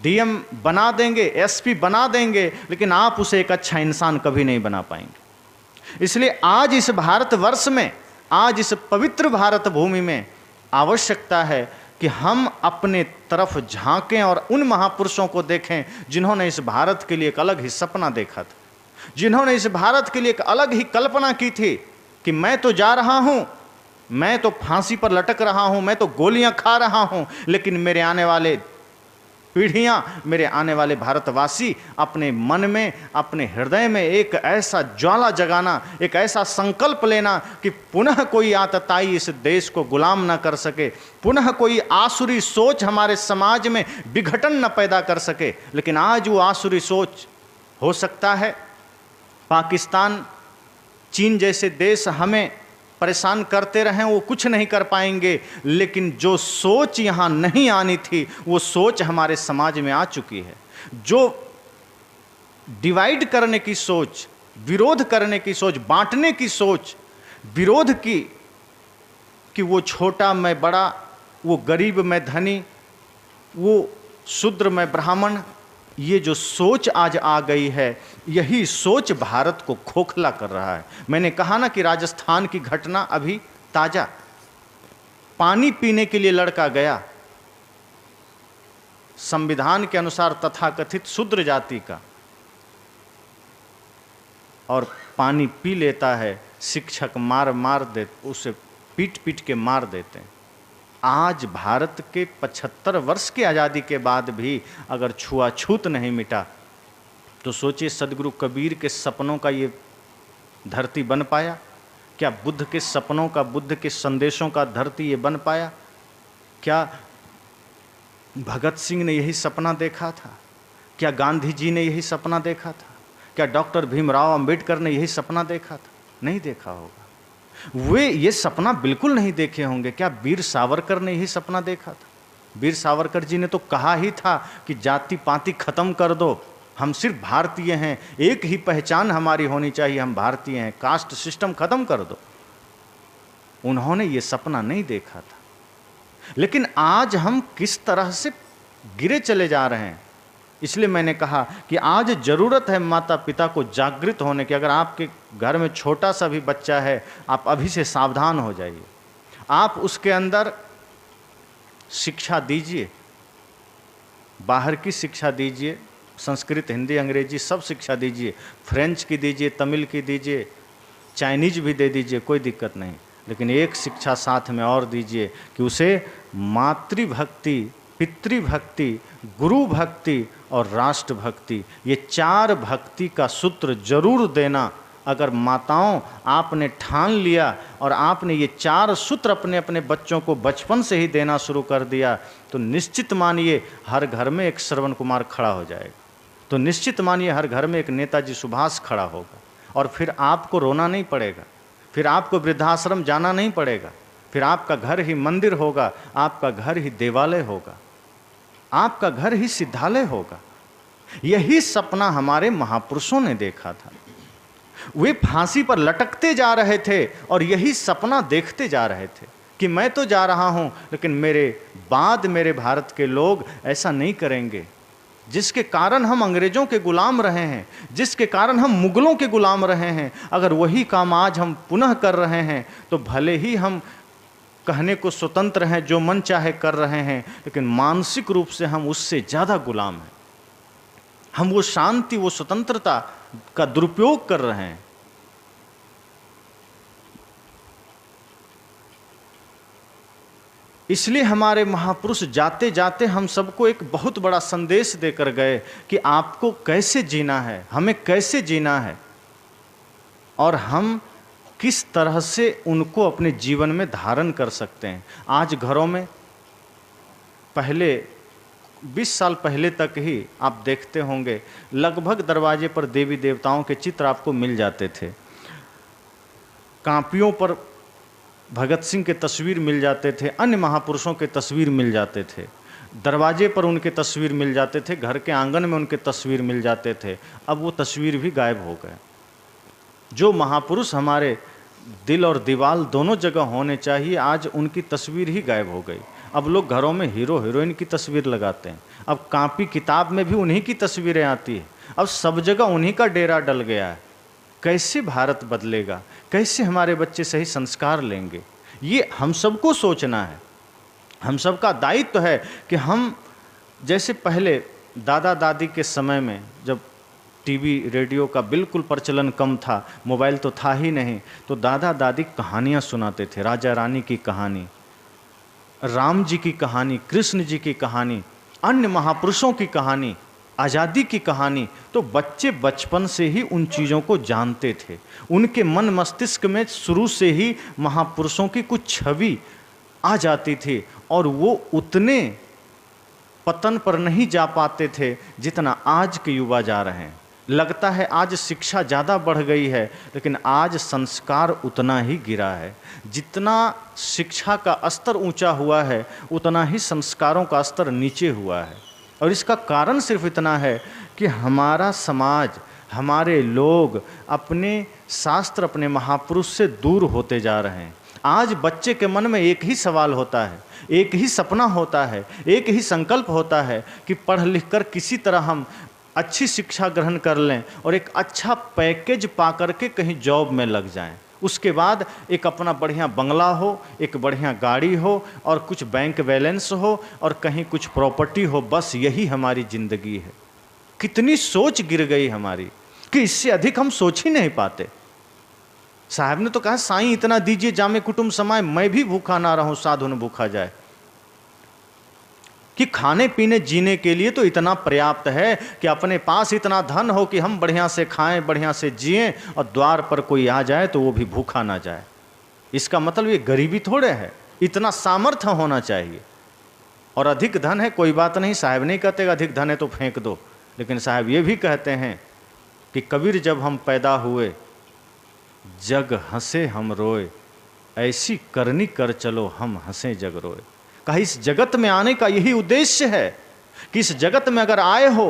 डीएम बना देंगे, एसपी बना देंगे, लेकिन आप उसे एक अच्छा इंसान कभी नहीं बना पाएंगे। इसलिए आज इस भारतवर्ष में, आज इस पवित्र भारत भूमि में आवश्यकता है कि हम अपने तरफ झांकें और उन महापुरुषों को देखें जिन्होंने इस भारत के लिए एक अलग ही सपना देखा था, जिन्होंने इस भारत के लिए एक अलग ही कल्पना की थी कि मैं तो जा रहा हूं, मैं तो फांसी पर लटक रहा हूं, मैं तो गोलियां खा रहा हूं, लेकिन मेरे आने वाले पीढ़ियां, मेरे आने वाले भारतवासी अपने मन में, अपने हृदय में एक ऐसा ज्वाला जगाना, एक ऐसा संकल्प लेना कि पुनः कोई आतताई इस देश को गुलाम न कर सके, पुनः कोई आसुरी सोच हमारे समाज में विघटन न पैदा कर सके। लेकिन आज वो आसुरी सोच, हो सकता है पाकिस्तान, चीन जैसे देश हमें परेशान करते रहें, वो कुछ नहीं कर पाएंगे, लेकिन जो सोच यहाँ नहीं आनी थी वो सोच हमारे समाज में आ चुकी है। जो डिवाइड करने की सोच, विरोध करने की सोच, बांटने की सोच विरोध की कि वो छोटा मैं बड़ा, वो गरीब मैं धनी, वो शूद्र मैं ब्राह्मण, ये जो सोच आज आ गई है, यही सोच भारत को खोखला कर रहा है। मैंने कहा ना कि राजस्थान की घटना अभी ताजा, पानी पीने के लिए लड़का गया, संविधान के अनुसार तथाकथित शूद्र जाति का, और पानी पी लेता है, शिक्षक मार दे, उसे पीट पीट के मार देते हैं। आज भारत के 75 वर्ष की आज़ादी के बाद भी अगर छुआछूत नहीं मिटा, तो सोचिए सदगुरु कबीर के सपनों का ये धरती बन पाया? क्या बुद्ध के सपनों का, बुद्ध के संदेशों का धरती ये बन पाया? क्या भगत सिंह ने यही सपना देखा था? क्या गांधी जी ने यही सपना देखा था? क्या डॉक्टर भीमराव अंबेडकर ने यही सपना देखा था? नहीं देखा होगा। वे ये सपना बिल्कुल नहीं देखे होंगे। क्या वीर सावरकर ने यही सपना देखा था? वीर सावरकर जी ने तो कहा ही था कि जाति पाति खत्म कर दो, हम सिर्फ भारतीय हैं, एक ही पहचान हमारी होनी चाहिए, हम भारतीय हैं, कास्ट सिस्टम खत्म कर दो। उन्होंने ये सपना नहीं देखा था। लेकिन आज हम किस तरह से गिरे चले जा रहे हैं। इसलिए मैंने कहा कि आज ज़रूरत है माता पिता को जागृत होने की। अगर आपके घर में छोटा सा भी बच्चा है, आप अभी से सावधान हो जाइए। आप उसके अंदर शिक्षा दीजिए, बाहर की शिक्षा दीजिए, संस्कृत, हिंदी, अंग्रेजी सब शिक्षा दीजिए, फ्रेंच की दीजिए, तमिल की दीजिए, चाइनीज भी दे दीजिए, कोई दिक्कत नहीं। लेकिन एक शिक्षा साथ में और दीजिए कि उसे मातृभक्ति, पितृभक्ति, गुरु भक्ति और राष्ट्र भक्ति, ये 4 भक्ति का सूत्र जरूर देना। अगर माताओं आपने ठान लिया और आपने ये 4 सूत्र अपने अपने बच्चों को बचपन से ही देना शुरू कर दिया, तो निश्चित मानिए हर घर में एक श्रवण कुमार खड़ा हो जाएगा, तो निश्चित मानिए हर घर में एक नेताजी सुभाष खड़ा होगा। और फिर आपको रोना नहीं पड़ेगा, फिर आपको वृद्धाश्रम जाना नहीं पड़ेगा, फिर आपका घर ही मंदिर होगा, आपका घर ही देवालय होगा, आपका घर ही सिद्धालय होगा। यही सपना हमारे महापुरुषों ने देखा था। वे फांसी पर लटकते जा रहे थे और यही सपना देखते जा रहे थे कि मैं तो जा रहा हूं, लेकिन मेरे बाद मेरे भारत के लोग ऐसा नहीं करेंगे। जिसके कारण हम अंग्रेजों के गुलाम रहे हैं, जिसके कारण हम मुगलों के गुलाम रहे हैं, अगर वही काम आज हम पुनः कर रहे हैं तो भले ही हम कहने को स्वतंत्र हैं, जो मन चाहे कर रहे हैं, लेकिन मानसिक रूप से हम उससे ज़्यादा गुलाम हैं। हम वो शांति, वो स्वतंत्रता का दुरुपयोग कर रहे हैं। इसलिए हमारे महापुरुष जाते जाते हम सबको एक बहुत बड़ा संदेश देकर गए कि आपको कैसे जीना है, हमें कैसे जीना है, और हम किस तरह से उनको अपने जीवन में धारण कर सकते हैं। आज घरों में पहले 20 साल पहले तक ही आप देखते होंगे लगभग दरवाजे पर देवी देवताओं के चित्र आपको मिल जाते थे, कांपियों पर भगत सिंह के तस्वीर मिल जाते थे, अन्य महापुरुषों के तस्वीर मिल जाते थे, दरवाजे पर उनके तस्वीर मिल जाते थे, घर के आंगन में उनके तस्वीर मिल जाते थे। अब वो तस्वीर भी गायब हो गए। जो महापुरुष हमारे दिल और दीवाल दोनों जगह होने चाहिए, आज उनकी तस्वीर ही गायब हो गई। अब लोग घरों में हीरो हीरोइन की तस्वीर लगाते हैं, अब कापी किताब में भी उन्हीं की तस्वीरें आती है, अब सब जगह उन्हीं का डेरा डल गया है। कैसे भारत बदलेगा, कैसे हमारे बच्चे सही संस्कार लेंगे, ये हम सबको सोचना है। हम सबका दायित्व है कि हम जैसे पहले दादा दादी के समय में जब टीवी रेडियो का बिल्कुल प्रचलन कम था, मोबाइल तो था ही नहीं, तो दादा दादी कहानियाँ सुनाते थे, राजा रानी की कहानी, राम जी की कहानी, कृष्ण जी की कहानी, अन्य महापुरुषों की कहानी, आज़ादी की कहानी। तो बच्चे बचपन से ही उन चीज़ों को जानते थे, उनके मन मस्तिष्क में शुरू से ही महापुरुषों की कुछ छवि आ जाती थी, और वो उतने पतन पर नहीं जा पाते थे जितना आज के युवा जा रहे हैं। लगता है आज शिक्षा ज़्यादा बढ़ गई है, लेकिन आज संस्कार उतना ही गिरा है। जितना शिक्षा का स्तर ऊंचा हुआ है, उतना ही संस्कारों का स्तर नीचे हुआ है। और इसका कारण सिर्फ इतना है कि हमारा समाज, हमारे लोग अपने शास्त्र अपने महापुरुष से दूर होते जा रहे हैं। आज बच्चे के मन में एक ही सवाल होता है, एक ही सपना होता है, एक ही संकल्प होता है कि पढ़ लिख कर किसी तरह हम अच्छी शिक्षा ग्रहण कर लें और एक अच्छा पैकेज पा करके कहीं जॉब में लग जाएं। उसके बाद एक अपना बढ़िया बंगला हो, एक बढ़िया गाड़ी हो और कुछ बैंक बैलेंस हो और कहीं कुछ प्रॉपर्टी हो, बस यही हमारी ज़िंदगी है। कितनी सोच गिर गई हमारी कि इससे अधिक हम सोच ही नहीं पाते। साहब ने तो कहा, साईं इतना दीजिए जामे कुटुंब समाए, मैं भी भूखा ना रहूं साधु न भूखा जाए। कि खाने पीने जीने के लिए तो इतना पर्याप्त है कि अपने पास इतना धन हो कि हम बढ़िया से खाएं, बढ़िया से जिएं और द्वार पर कोई आ जाए तो वो भी भूखा ना जाए। इसका मतलब ये गरीबी थोड़े है, इतना सामर्थ्य होना चाहिए। और अधिक धन है कोई बात नहीं, साहब नहीं कहते अधिक धन है तो फेंक दो, लेकिन साहब ये भी कहते हैं कि कबीर जब हम पैदा हुए जग हंसे हम रोए, ऐसी करनी कर चलो हम हंसे जग रोए। कहा इस जगत में आने का यही उद्देश्य है कि इस जगत में अगर आए हो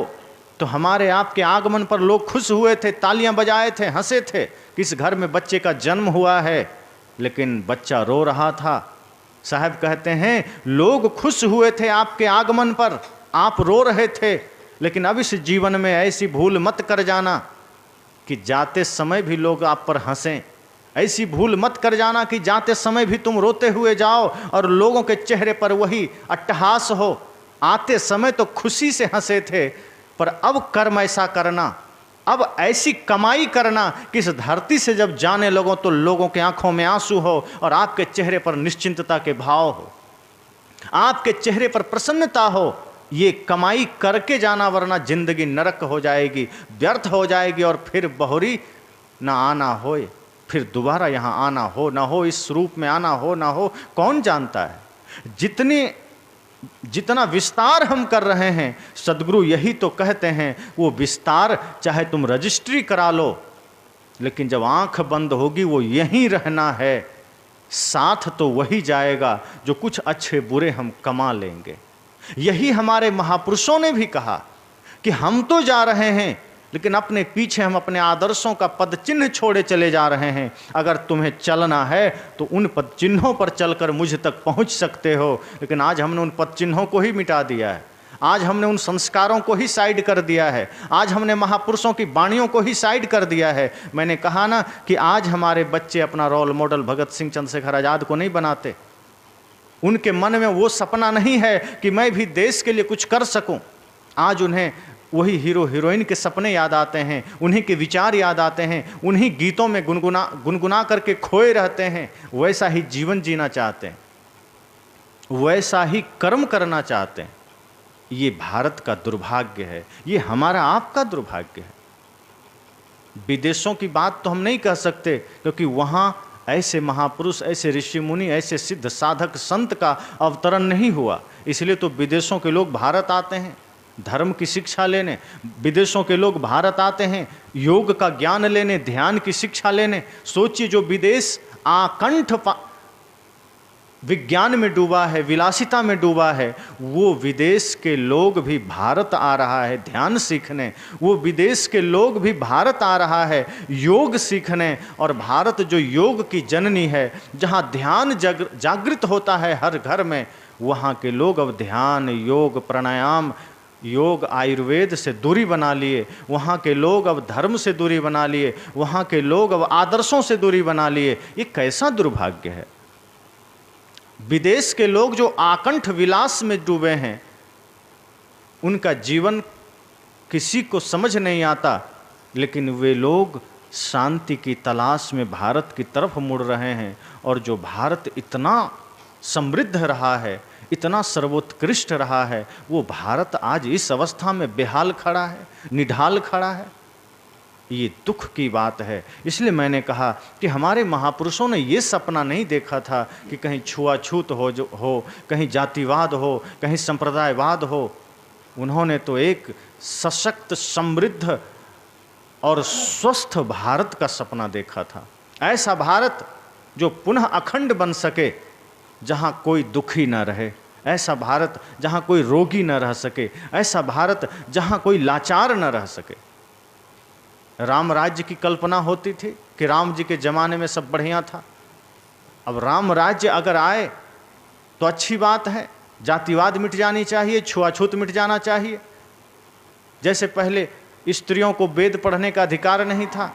तो हमारे आपके आगमन पर लोग खुश हुए थे, तालियां बजाए थे, हंसे थे। किस घर में बच्चे का जन्म हुआ है लेकिन बच्चा रो रहा था। साहब कहते हैं लोग खुश हुए थे आपके आगमन पर, आप रो रहे थे, लेकिन अब इस जीवन में ऐसी भूल मत कर जाना कि जाते समय भी लोग आप पर हंसें। ऐसी भूल मत कर जाना कि जाते समय भी तुम रोते हुए जाओ और लोगों के चेहरे पर वही अट्टहास हो। आते समय तो खुशी से हंसे थे, पर अब कर्म ऐसा करना, अब ऐसी कमाई करना कि इस धरती से जब जाने लगो तो लोगों के आंखों में आंसू हो और आपके चेहरे पर निश्चिंतता के भाव हो, आपके चेहरे पर प्रसन्नता हो। ये कमाई करके जाना, वरना जिंदगी नरक हो जाएगी, व्यर्थ हो जाएगी और फिर बहुरी ना आना होए, फिर दोबारा यहाँ आना हो ना हो, इस रूप में आना हो ना हो, कौन जानता है। जितना विस्तार हम कर रहे हैं, सदगुरु यही तो कहते हैं, वो विस्तार चाहे तुम रजिस्ट्री करा लो, लेकिन जब आंख बंद होगी वो यहीं रहना है। साथ तो वही जाएगा जो कुछ अच्छे बुरे हम कमा लेंगे। यही हमारे महापुरुषों ने भी कहा कि हम तो जा रहे हैं लेकिन अपने पीछे हम अपने आदर्शों का पद चिन्ह छोड़े चले जा रहे हैं। अगर तुम्हें चलना है तो उन पद चिन्हों पर चलकर मुझ तक पहुंच सकते हो, लेकिन आज हमने उन पद चिन्हों को ही मिटा दिया है, आज हमने उन संस्कारों को ही साइड कर दिया है, आज हमने महापुरुषों की वाणियों को ही साइड कर दिया है। मैंने कहा ना कि आज हमारे बच्चे अपना रोल मॉडल भगत सिंह, चंद्रशेखर आज़ाद को नहीं बनाते। उनके मन में वो सपना नहीं है कि मैं भी देश के लिए कुछ कर सकूं। आज उन्हें वही हीरो हीरोइन के सपने याद आते हैं, उन्हीं के विचार याद आते हैं, उन्हीं गीतों में गुनगुना करके खोए रहते हैं। वैसा ही जीवन जीना चाहते हैं, वैसा ही कर्म करना चाहते हैं। ये भारत का दुर्भाग्य है, ये हमारा आपका दुर्भाग्य है। विदेशों की बात तो हम नहीं कह सकते, क्योंकि वहाँ ऐसे महापुरुष, ऐसे ऋषि मुनि, ऐसे सिद्ध साधक संत का अवतरण नहीं हुआ। इसलिए तो विदेशों के लोग भारत आते हैं धर्म की शिक्षा लेने, विदेशों के लोग भारत आते हैं योग का ज्ञान लेने, ध्यान की शिक्षा लेने। सोचिए जो विदेश आकंठ विज्ञान में डूबा है, विलासिता में डूबा है, वो विदेश के लोग भी भारत आ रहा है ध्यान सीखने, वो विदेश के लोग भी भारत आ रहा है योग सीखने। और भारत जो योग की जननी है, जहाँ ध्यान जागृत होता है हर घर में, वहाँ के लोग अब ध्यान, योग, प्राणायाम, योग, आयुर्वेद से दूरी बना लिए। वहाँ के लोग अब धर्म से दूरी बना लिए, वहाँ के लोग अब आदर्शों से दूरी बना लिए। ये कैसा दुर्भाग्य है। विदेश के लोग जो आकंठ विलास में डूबे हैं, उनका जीवन किसी को समझ नहीं आता, लेकिन वे लोग शांति की तलाश में भारत की तरफ मुड़ रहे हैं। और जो भारत इतना समृद्ध रहा है, इतना सर्वोत्कृष्ट रहा है, वो भारत आज इस अवस्था में बेहाल खड़ा है, निढाल खड़ा है। ये दुख की बात है। इसलिए मैंने कहा कि हमारे महापुरुषों ने ये सपना नहीं देखा था कि कहीं छुआछूत हो, कहीं जातिवाद हो, कहीं संप्रदायवाद हो। उन्होंने तो एक सशक्त, समृद्ध और स्वस्थ भारत का सपना देखा था। ऐसा भारत जो पुनः अखंड बन सके, जहाँ कोई दुखी न रहे, ऐसा भारत जहाँ कोई रोगी न रह सके, ऐसा भारत जहाँ कोई लाचार न रह सके। राम राज्य की कल्पना होती थी, कि राम जी के ज़माने में सब बढ़िया था। अब राम राज्य अगर आए तो अच्छी बात है, जातिवाद मिट जानी चाहिए, छुआछूत मिट जाना चाहिए। जैसे पहले स्त्रियों को वेद पढ़ने का अधिकार नहीं था,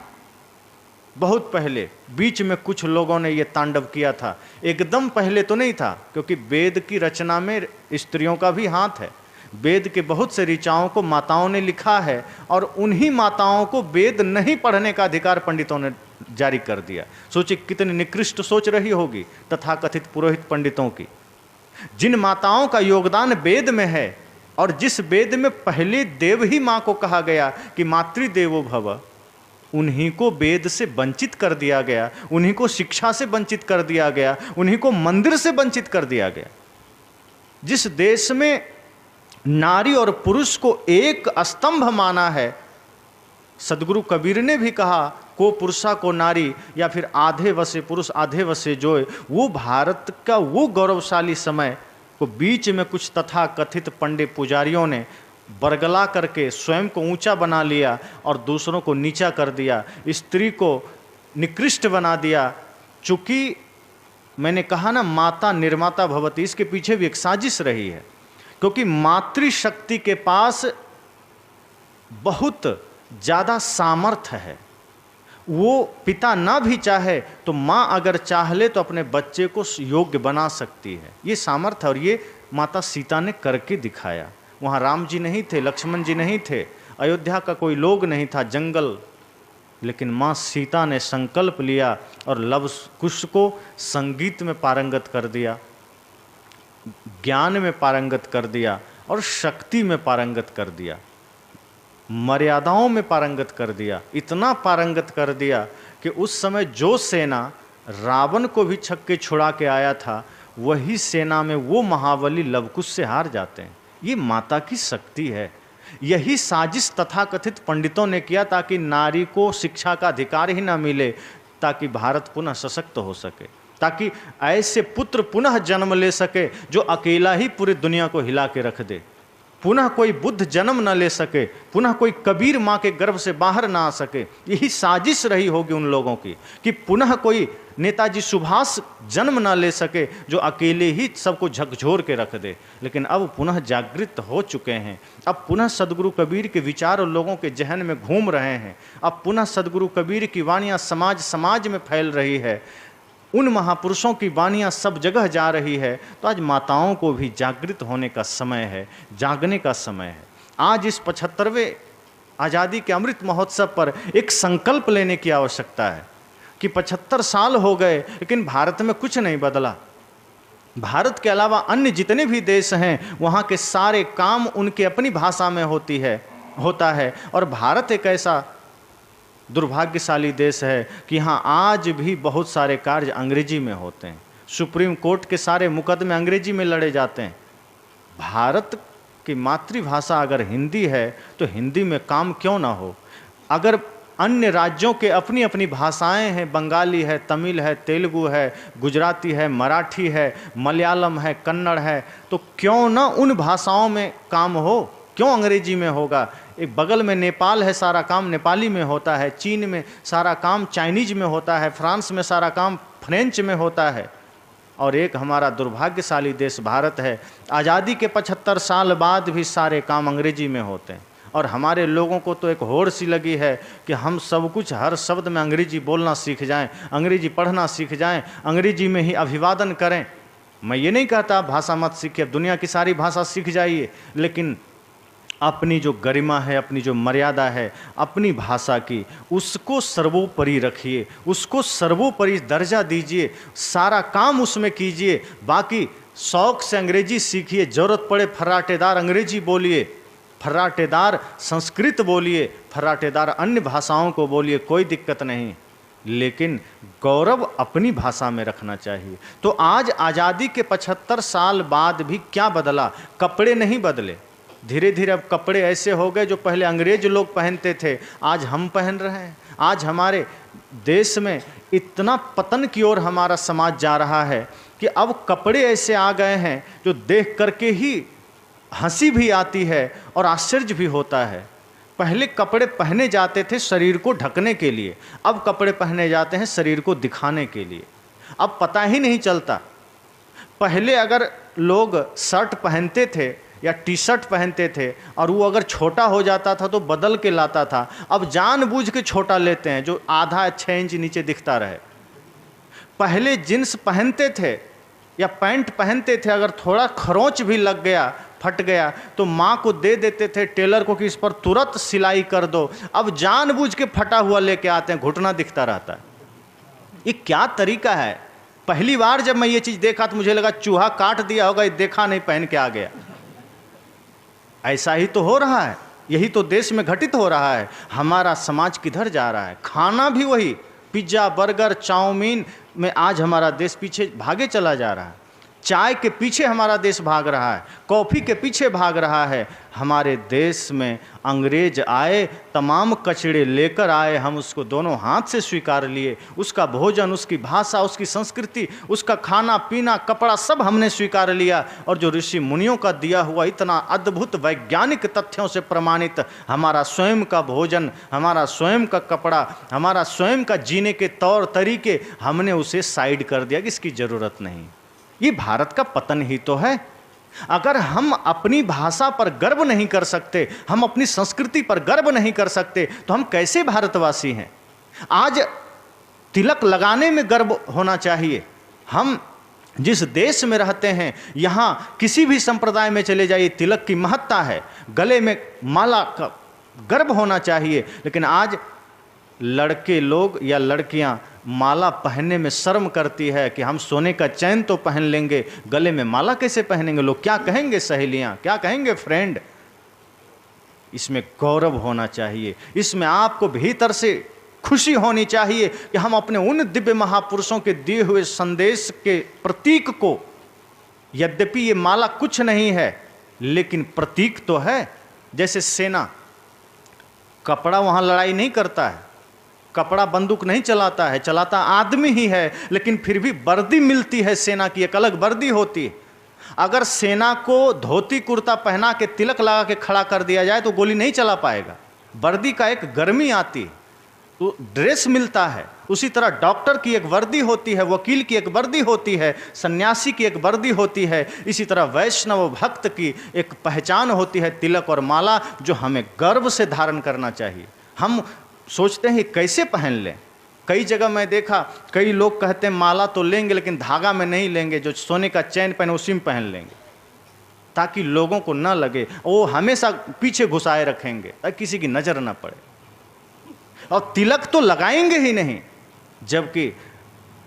बहुत पहले बीच में कुछ लोगों ने ये तांडव किया था, एकदम पहले तो नहीं था, क्योंकि वेद की रचना में स्त्रियों का भी हाथ है। वेद के बहुत से ऋचाओं को माताओं ने लिखा है और उन्हीं माताओं को वेद नहीं पढ़ने का अधिकार पंडितों ने जारी कर दिया। सोचिए कितनी निकृष्ट सोच रही होगी तथाकथित पुरोहित पंडितों की। जिन माताओं का योगदान वेद में है और जिस वेद में पहले देव ही माँ को कहा गया कि मातृदेवो भव, उन्हीं को वेद से वंचित कर दिया गया, उन्हीं को शिक्षा से वंचित कर दिया गया, उन्हीं को मंदिर से वंचित कर दिया गया। जिस देश में नारी और पुरुष को एक स्तंभ माना है, सदगुरु कबीर ने भी कहा को पुरुषा को नारी, या फिर आधे वसे पुरुष आधे वसे जोय, वो भारत का वो गौरवशाली समय को बीच में कुछ तथाकथित पंडित पुजारियों ने बरगला करके स्वयं को ऊंचा बना लिया और दूसरों को नीचा कर दिया, स्त्री को निकृष्ट बना दिया। चूंकि मैंने कहा ना माता निर्माता भवती, इसके पीछे भी एक साजिश रही है, क्योंकि मातृशक्ति के पास बहुत ज़्यादा सामर्थ्य है। वो पिता ना भी चाहे तो माँ अगर चाह ले तो अपने बच्चे को योग्य बना सकती है, ये सामर्थ्य। और ये माता सीता ने करके दिखाया। वहाँ राम जी नहीं थे, लक्ष्मण जी नहीं थे, अयोध्या का कोई लोग नहीं था, जंगल, लेकिन माँ सीता ने संकल्प लिया और लव कुश को संगीत में पारंगत कर दिया, ज्ञान में पारंगत कर दिया और शक्ति में पारंगत कर दिया, मर्यादाओं में पारंगत कर दिया। इतना पारंगत कर दिया कि उस समय जो सेना रावण को भी छक्के छुड़ा के आया था, वही सेना में वो महाबली लवकुश से हार जाते हैं। ये माता की शक्ति है। यही साजिश तथाकथित पंडितों ने किया ताकि नारी को शिक्षा का अधिकार ही ना मिले, ताकि भारत पुनः सशक्त हो सके, ताकि ऐसे पुत्र पुनः जन्म ले सके जो अकेला ही पूरी दुनिया को हिला के रख दे, पुनः कोई बुद्ध जन्म न ले सके, पुनः कोई कबीर माँ के गर्भ से बाहर ना आ सके। यही साजिश रही होगी उन लोगों की कि पुनः कोई नेताजी सुभाष जन्म न ले सके जो अकेले ही सबको झकझोर के रख दे। लेकिन अब पुनः जागृत हो चुके हैं, अब पुनः सदगुरु कबीर के विचार लोगों के जहन में घूम रहे हैं, अब पुनः सदगुरु कबीर की वाणियाँ समाज समाज में फैल रही है, उन महापुरुषों की वाणियाँ सब जगह जा रही है। तो आज माताओं को भी जागृत होने का समय है, जागने का समय है। आज इस 75वें आज़ादी के अमृत महोत्सव पर एक संकल्प लेने की आवश्यकता है कि 75 साल हो गए लेकिन भारत में कुछ नहीं बदला। भारत के अलावा अन्य जितने भी देश हैं वहाँ के सारे काम उनकी अपनी भाषा में होता है और भारत एक ऐसा दुर्भाग्यशाली देश है कि यहाँ आज भी बहुत सारे कार्य अंग्रेजी में होते हैं। सुप्रीम कोर्ट के सारे मुकदमे अंग्रेजी में लड़े जाते हैं। भारत की मातृभाषा अगर हिंदी है तो हिंदी में काम क्यों ना हो। अगर अन्य राज्यों के अपनी अपनी भाषाएं हैं, बंगाली है, तमिल है, तेलुगु है, गुजराती है, मराठी है, मलयालम है, कन्नड़ है, तो क्यों ना उन भाषाओं में काम हो, क्यों अंग्रेजी में होगा। एक बगल में नेपाल है, सारा काम नेपाली में होता है, चीन में सारा काम चाइनीज में होता है, फ्रांस में सारा काम फ्रेंच में होता है, और एक हमारा दुर्भाग्यशाली देश भारत है, आज़ादी के 75 साल बाद भी सारे काम अंग्रेजी में होते हैं। और हमारे लोगों को तो एक होड़ सी लगी है कि हम सब कुछ हर शब्द में अंग्रेजी बोलना सीख जाएं, अंग्रेजी पढ़ना सीख जाएं, अंग्रेजी में ही अभिवादन करें। मैं ये नहीं कहता भाषा मत सीखिए, दुनिया की सारी भाषा सीख जाइए, लेकिन अपनी जो गरिमा है, अपनी जो मर्यादा है अपनी भाषा की, उसको सर्वोपरि रखिए, उसको सर्वोपरि दर्जा दीजिए, सारा काम उसमें कीजिए। बाकी शौक़ से अंग्रेजी सीखिए, ज़रूरत पड़े फर्राटेदार अंग्रेजी बोलिए, फर्राटेदार संस्कृत बोलिए, फर्राटेदार अन्य भाषाओं को बोलिए, कोई दिक्कत नहीं, लेकिन गौरव अपनी भाषा में रखना चाहिए। तो आज आज़ादी के 75 साल बाद भी क्या बदला? कपड़े नहीं बदले। धीरे धीरे अब कपड़े ऐसे हो गए जो पहले अंग्रेज लोग पहनते थे, आज हम पहन रहे हैं। आज हमारे देश में इतना पतन की ओर हमारा समाज जा रहा है कि अब कपड़े ऐसे आ गए हैं जो देख करके ही हंसी भी आती है और आश्चर्य भी होता है। पहले कपड़े पहने जाते थे शरीर को ढकने के लिए, अब कपड़े पहने जाते हैं शरीर को दिखाने के लिए। अब पता ही नहीं चलता। पहले अगर लोग शर्ट पहनते थे या टी शर्ट पहनते थे और वो अगर छोटा हो जाता था तो बदल के लाता था, अब जानबूझ के छोटा लेते हैं जो आधा 6 इंच नीचे दिखता रहे। पहले जींस पहनते थे या पैंट पहनते थे, अगर थोड़ा खरोंच भी लग गया, फट गया, तो माँ को दे देते थे टेलर को कि इस पर तुरंत सिलाई कर दो। अब जानबूझ के फटा हुआ लेके आते हैं, घुटना दिखता रहता है। ये क्या तरीका है? पहली बार जब मैं ये चीज़ देखा तो मुझे लगा चूहा काट दिया होगा, ये देखा नहीं पहन के आ गया। ऐसा ही तो हो रहा है, यही तो देश में घटित हो रहा है। हमारा समाज किधर जा रहा है? खाना भी वही पिज्ज़ा, बर्गर, चाउमीन में आज हमारा देश पीछे भागे चला जा रहा है। चाय के पीछे हमारा देश भाग रहा है, कॉफ़ी के पीछे भाग रहा है। हमारे देश में अंग्रेज आए, तमाम कचड़े लेकर आए, हम उसको दोनों हाथ से स्वीकार लिए। उसका भोजन, उसकी भाषा, उसकी संस्कृति, उसका खाना पीना, कपड़ा सब हमने स्वीकार लिया। और जो ऋषि मुनियों का दिया हुआ इतना अद्भुत वैज्ञानिक तथ्यों से प्रमाणित हमारा स्वयं का भोजन, हमारा स्वयं का कपड़ा, हमारा स्वयं का जीने के तौर तरीके, हमने उसे साइड कर दिया कि इसकी ज़रूरत नहीं। ये भारत का पतन ही तो है। अगर हम अपनी भाषा पर गर्व नहीं कर सकते, हम अपनी संस्कृति पर गर्व नहीं कर सकते, तो हम कैसे भारतवासी हैं? आज तिलक लगाने में गर्व होना चाहिए। हम जिस देश में रहते हैं, यहाँ किसी भी संप्रदाय में चले जाइए, तिलक की महत्ता है, गले में माला का गर्व होना चाहिए। लेकिन आज लड़के लोग या लड़कियां माला पहनने में शर्म करती है कि हम सोने का चैन तो पहन लेंगे, गले में माला कैसे पहनेंगे? लोग क्या कहेंगे, सहेलियां क्या कहेंगे, फ्रेंड? इसमें गौरव होना चाहिए, इसमें आपको भीतर से खुशी होनी चाहिए कि हम अपने उन दिव्य महापुरुषों के दिए हुए संदेश के प्रतीक को, यद्यपि ये माला कुछ नहीं है लेकिन प्रतीक तो है। जैसे सेना, कपड़ा वहाँ लड़ाई नहीं करता है, कपड़ा बंदूक नहीं चलाता है, चलाता आदमी ही है, लेकिन फिर भी वर्दी मिलती है सेना की, एक अलग वर्दी होती है। अगर सेना को धोती कुर्ता पहना के तिलक लगा के खड़ा कर दिया जाए तो गोली नहीं चला पाएगा। वर्दी का एक गर्मी आती है तो ड्रेस मिलता है। उसी तरह डॉक्टर की एक वर्दी होती है, वकील की एक वर्दी होती है, सन्यासी की एक वर्दी होती है। इसी तरह वैष्णव भक्त की एक पहचान होती है, तिलक और माला, जो हमें गर्व से धारण करना चाहिए। हम सोचते हैं कैसे पहन लें। कई जगह मैं देखा, कई लोग कहते हैं माला तो लेंगे लेकिन धागा में नहीं लेंगे, जो सोने का चैन पहने उसी में पहन लेंगे, ताकि लोगों को न लगे। वो हमेशा पीछे घुसाए रखेंगे ताकि किसी की नज़र न पड़े। और तिलक तो लगाएंगे ही नहीं, जबकि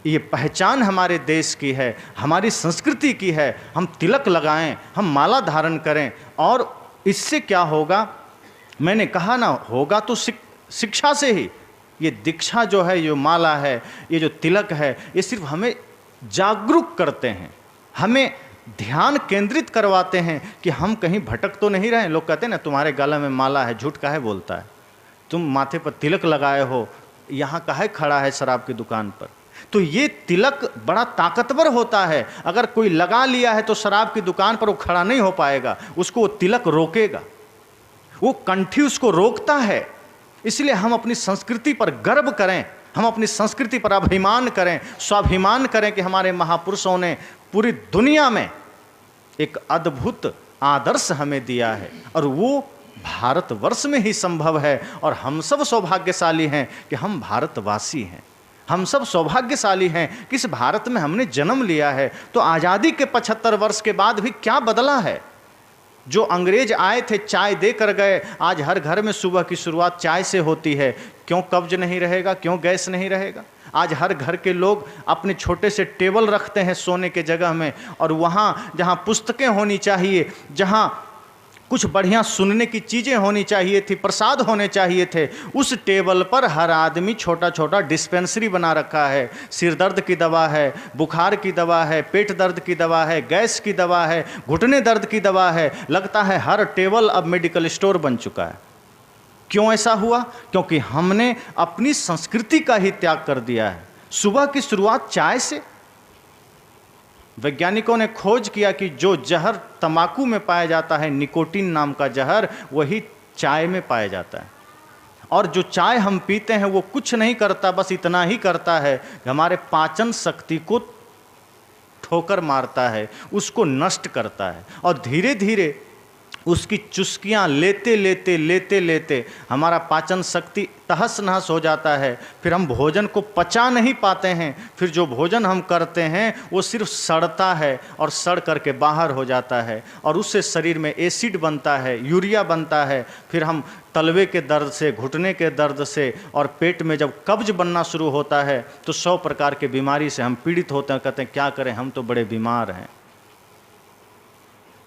ये पहचान हमारे देश की है, हमारी संस्कृति की है। हम तिलक लगाएं, हम माला धारण करें। और इससे क्या होगा? मैंने कहा ना, होगा तो शिक्षा से ही। ये दीक्षा जो है, ये माला है, ये जो तिलक है, ये सिर्फ हमें जागरूक करते हैं, हमें ध्यान केंद्रित करवाते हैं कि हम कहीं भटक तो नहीं रहे। लोग कहते हैं ना, तुम्हारे गला में माला है, झूठ काहे बोलता है, तुम माथे पर तिलक लगाए हो, यहाँ काहे खड़ा है शराब की दुकान पर। तो ये तिलक बड़ा ताकतवर होता है। अगर कोई लगा लिया है तो शराब की दुकान पर वो खड़ा नहीं हो पाएगा, उसको वो तिलक रोकेगा, वो कंठी उसको रोकता है। इसलिए हम अपनी संस्कृति पर गर्व करें, हम अपनी संस्कृति पर अभिमान करें, स्वाभिमान करें कि हमारे महापुरुषों ने पूरी दुनिया में एक अद्भुत आदर्श हमें दिया है और वो भारतवर्ष में ही संभव है। और हम सब सौभाग्यशाली हैं कि हम भारतवासी हैं, हम सब सौभाग्यशाली हैं कि इस भारत में हमने जन्म लिया है। तो आज़ादी के 75 वर्ष के बाद भी क्या बदला है? जो अंग्रेज आए थे, चाय दे कर गए, आज हर घर में सुबह की शुरुआत चाय से होती है। क्यों कब्ज नहीं रहेगा? क्यों गैस नहीं रहेगा? आज हर घर के लोग अपने छोटे से टेबल रखते हैं सोने के जगह में, और वहाँ जहाँ पुस्तकें होनी चाहिए, जहाँ कुछ बढ़िया सुनने की चीज़ें होनी चाहिए थी, प्रसाद होने चाहिए थे, उस टेबल पर हर आदमी छोटा छोटा डिस्पेंसरी बना रखा है। सिर दर्द की दवा है, बुखार की दवा है, पेट दर्द की दवा है, गैस की दवा है, घुटने दर्द की दवा है। लगता है हर टेबल अब मेडिकल स्टोर बन चुका है। क्यों ऐसा हुआ? क्योंकि हमने अपनी संस्कृति का ही त्याग कर दिया है। सुबह की शुरुआत चाय से। वैज्ञानिकों ने खोज किया कि जो जहर तंबाकू में पाया जाता है, निकोटीन नाम का जहर, वही चाय में पाया जाता है। और जो चाय हम पीते हैं वो कुछ नहीं करता, बस इतना ही करता है कि हमारे पाचन शक्ति को ठोकर मारता है, उसको नष्ट करता है। और धीरे धीरे उसकी चुस्कियाँ लेते लेते लेते लेते हमारा पाचन शक्ति तहस नहस हो जाता है। फिर हम भोजन को पचा नहीं पाते हैं। फिर जो भोजन हम करते हैं वो सिर्फ सड़ता है और सड़ करके बाहर हो जाता है, और उससे शरीर में एसिड बनता है, यूरिया बनता है। फिर हम तलवे के दर्द से, घुटने के दर्द से, और पेट में जब कब्ज बनना शुरू होता है तो 100 प्रकार के बीमारी से हम पीड़ित होते हैं। कहते हैं क्या करें, हम तो बड़े बीमार हैं।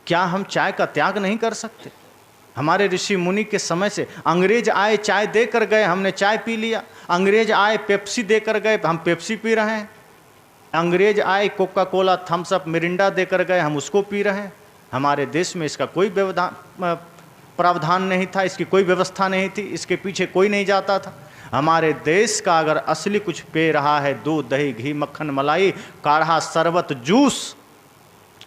क्या हम चाय का त्याग नहीं कर सकते? हमारे ऋषि मुनि के समय से अंग्रेज आए, चाय देकर गए, हमने चाय पी लिया। अंग्रेज आए, पेप्सी देकर गए, हम पेप्सी पी रहे हैं। अंग्रेज आए, Coca Cola, Thums Up, Mirinda देकर गए, हम उसको पी रहे हैं। हमारे देश में इसका कोई प्रावधान नहीं था, इसकी कोई व्यवस्था नहीं थी, इसके पीछे कोई नहीं जाता था। हमारे देश का अगर असली कुछ पी रहा है, दूध, दही, घी, मक्खन, मलाई, काढ़ा, शरबत, जूस,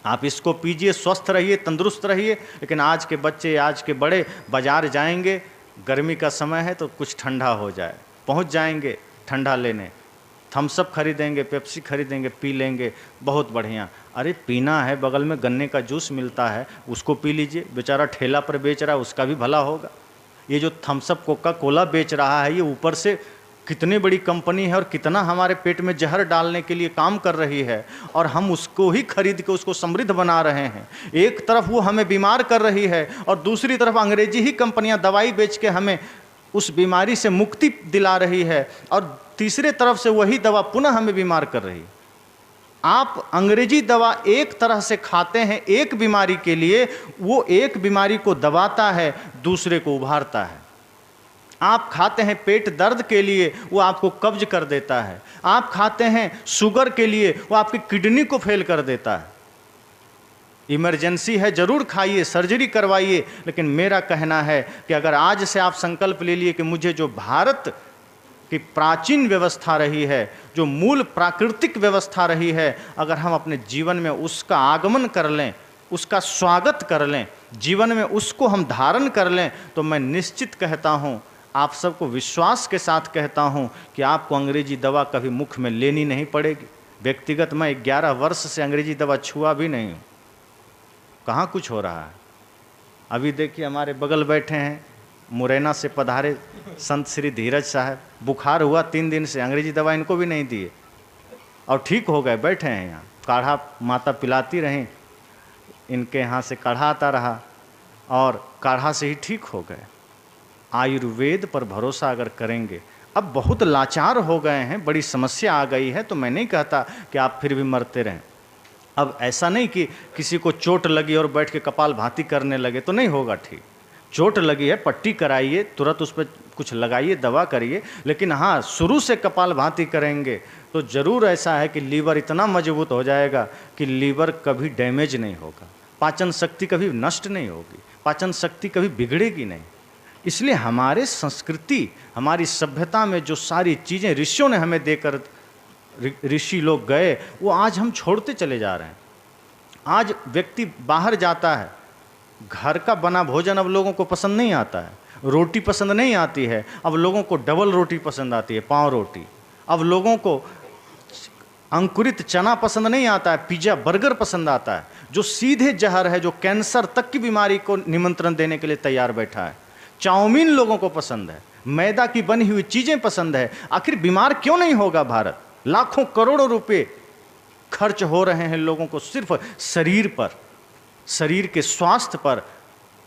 आप इसको पीजिए, स्वस्थ रहिए, तंदुरुस्त रहिए। लेकिन आज के बच्चे, आज के बड़े बाजार जाएंगे, गर्मी का समय है तो कुछ ठंडा हो जाए, पहुंच जाएंगे ठंडा लेने, थम्स अप खरीदेंगे, पेप्सी खरीदेंगे, पी लेंगे, बहुत बढ़िया। अरे पीना है, बगल में गन्ने का जूस मिलता है, उसको पी लीजिए। बेचारा ठेला पर बेच रहा है, उसका भी भला होगा। ये जो थम्स अप, कोका कोला बेच रहा है, ये ऊपर से कितनी बड़ी कंपनी है और कितना हमारे पेट में जहर डालने के लिए काम कर रही है, और हम उसको ही खरीद के उसको समृद्ध बना रहे हैं। एक तरफ वो हमें बीमार कर रही है और दूसरी तरफ अंग्रेजी ही कंपनियां दवाई बेच के हमें उस बीमारी से मुक्ति दिला रही है, और तीसरे तरफ से वही दवा पुनः हमें बीमार कर रही है। आप अंग्रेजी दवा एक तरह से खाते हैं एक बीमारी के लिए, वो एक बीमारी को दबाता है, दूसरे को उभारता है। आप खाते हैं पेट दर्द के लिए, वो आपको कब्ज कर देता है। आप खाते हैं शुगर के लिए, वो आपकी किडनी को फेल कर देता है। इमरजेंसी है, जरूर खाइए, सर्जरी करवाइए, लेकिन मेरा कहना है कि अगर आज से आप संकल्प ले लिए कि मुझे जो भारत की प्राचीन व्यवस्था रही है, जो मूल प्राकृतिक व्यवस्था रही है, अगर हम अपने जीवन में उसका आगमन कर लें, उसका स्वागत कर लें, जीवन में उसको हम धारण कर लें, तो मैं निश्चित कहता हूँ, आप सबको विश्वास के साथ कहता हूँ कि आपको अंग्रेजी दवा कभी मुख में लेनी नहीं पड़ेगी। व्यक्तिगत मैं 11 वर्ष से अंग्रेजी दवा छुआ भी नहीं हूँ। कहाँ कुछ हो रहा है? अभी देखिए हमारे बगल बैठे हैं, मुरैना से पधारे संत श्री धीरज साहब, बुखार हुआ 3 दिन से, अंग्रेजी दवा इनको भी नहीं दिए और ठीक हो गए, बैठे हैं यहाँ। काढ़ा माता पिलाती रहीं, इनके यहाँ से काढ़ा आता रहा और काढ़ा से ही ठीक हो गए। आयुर्वेद पर भरोसा अगर करेंगे, अब बहुत लाचार हो गए हैं, बड़ी समस्या आ गई है, तो मैं नहीं कहता कि आप फिर भी मरते रहें। अब ऐसा नहीं कि किसी को चोट लगी और बैठ के कपाल भांति करने लगे तो नहीं होगा ठीक। चोट लगी है, पट्टी कराइए, तुरंत उस पर कुछ लगाइए, दवा करिए, लेकिन हाँ, शुरू से कपाल भांति करेंगे तो ज़रूर ऐसा है कि लीवर इतना मजबूत हो जाएगा कि लीवर कभी डैमेज नहीं होगा, पाचन शक्ति कभी नष्ट नहीं होगी, पाचन शक्ति कभी बिगड़ेगी नहीं। इसलिए हमारे संस्कृति, हमारी सभ्यता में जो सारी चीज़ें ऋषियों ने हमें देकर, ऋषि लोग गए, वो आज हम छोड़ते चले जा रहे हैं। आज व्यक्ति बाहर जाता है, घर का बना भोजन अब लोगों को पसंद नहीं आता है, रोटी पसंद नहीं आती है, अब लोगों को डबल रोटी पसंद आती है, पाव रोटी। अब लोगों को अंकुरित चना पसंद नहीं आता है, पिज्ज़ा बर्गर पसंद आता है, जो सीधे जहर है, जो कैंसर तक की बीमारी को निमंत्रण देने के लिए तैयार बैठा है। चाउमीन लोगों को पसंद है, मैदा की बनी हुई चीज़ें पसंद है। आखिर बीमार क्यों नहीं होगा भारत? लाखों करोड़ों रुपए खर्च हो रहे हैं लोगों को सिर्फ शरीर पर, शरीर के स्वास्थ्य पर।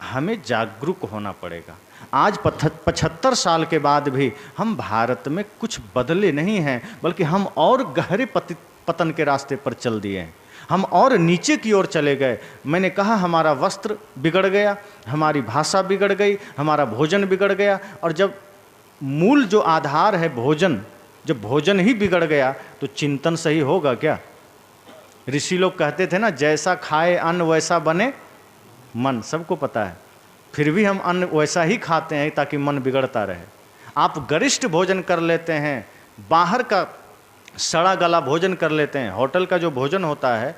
हमें जागरूक होना पड़ेगा। आज 75 साल के बाद भी हम भारत में कुछ बदले नहीं हैं, बल्कि हम और गहरे पतन के रास्ते पर चल दिए हैं, हम और नीचे की ओर चले गए। मैंने कहा हमारा वस्त्र बिगड़ गया, हमारी भाषा बिगड़ गई, हमारा भोजन बिगड़ गया। और जब मूल जो आधार है भोजन, जब भोजन ही बिगड़ गया तो चिंतन सही होगा क्या? ऋषि लोग कहते थे ना, जैसा खाए अन्न वैसा बने मन, सबको पता है। फिर भी हम अन्न वैसा ही खाते हैं ताकि मन बिगड़ता रहे। आप गरिष्ठ भोजन कर लेते हैं, बाहर का सड़ा गला भोजन कर लेते हैं। होटल का जो भोजन होता है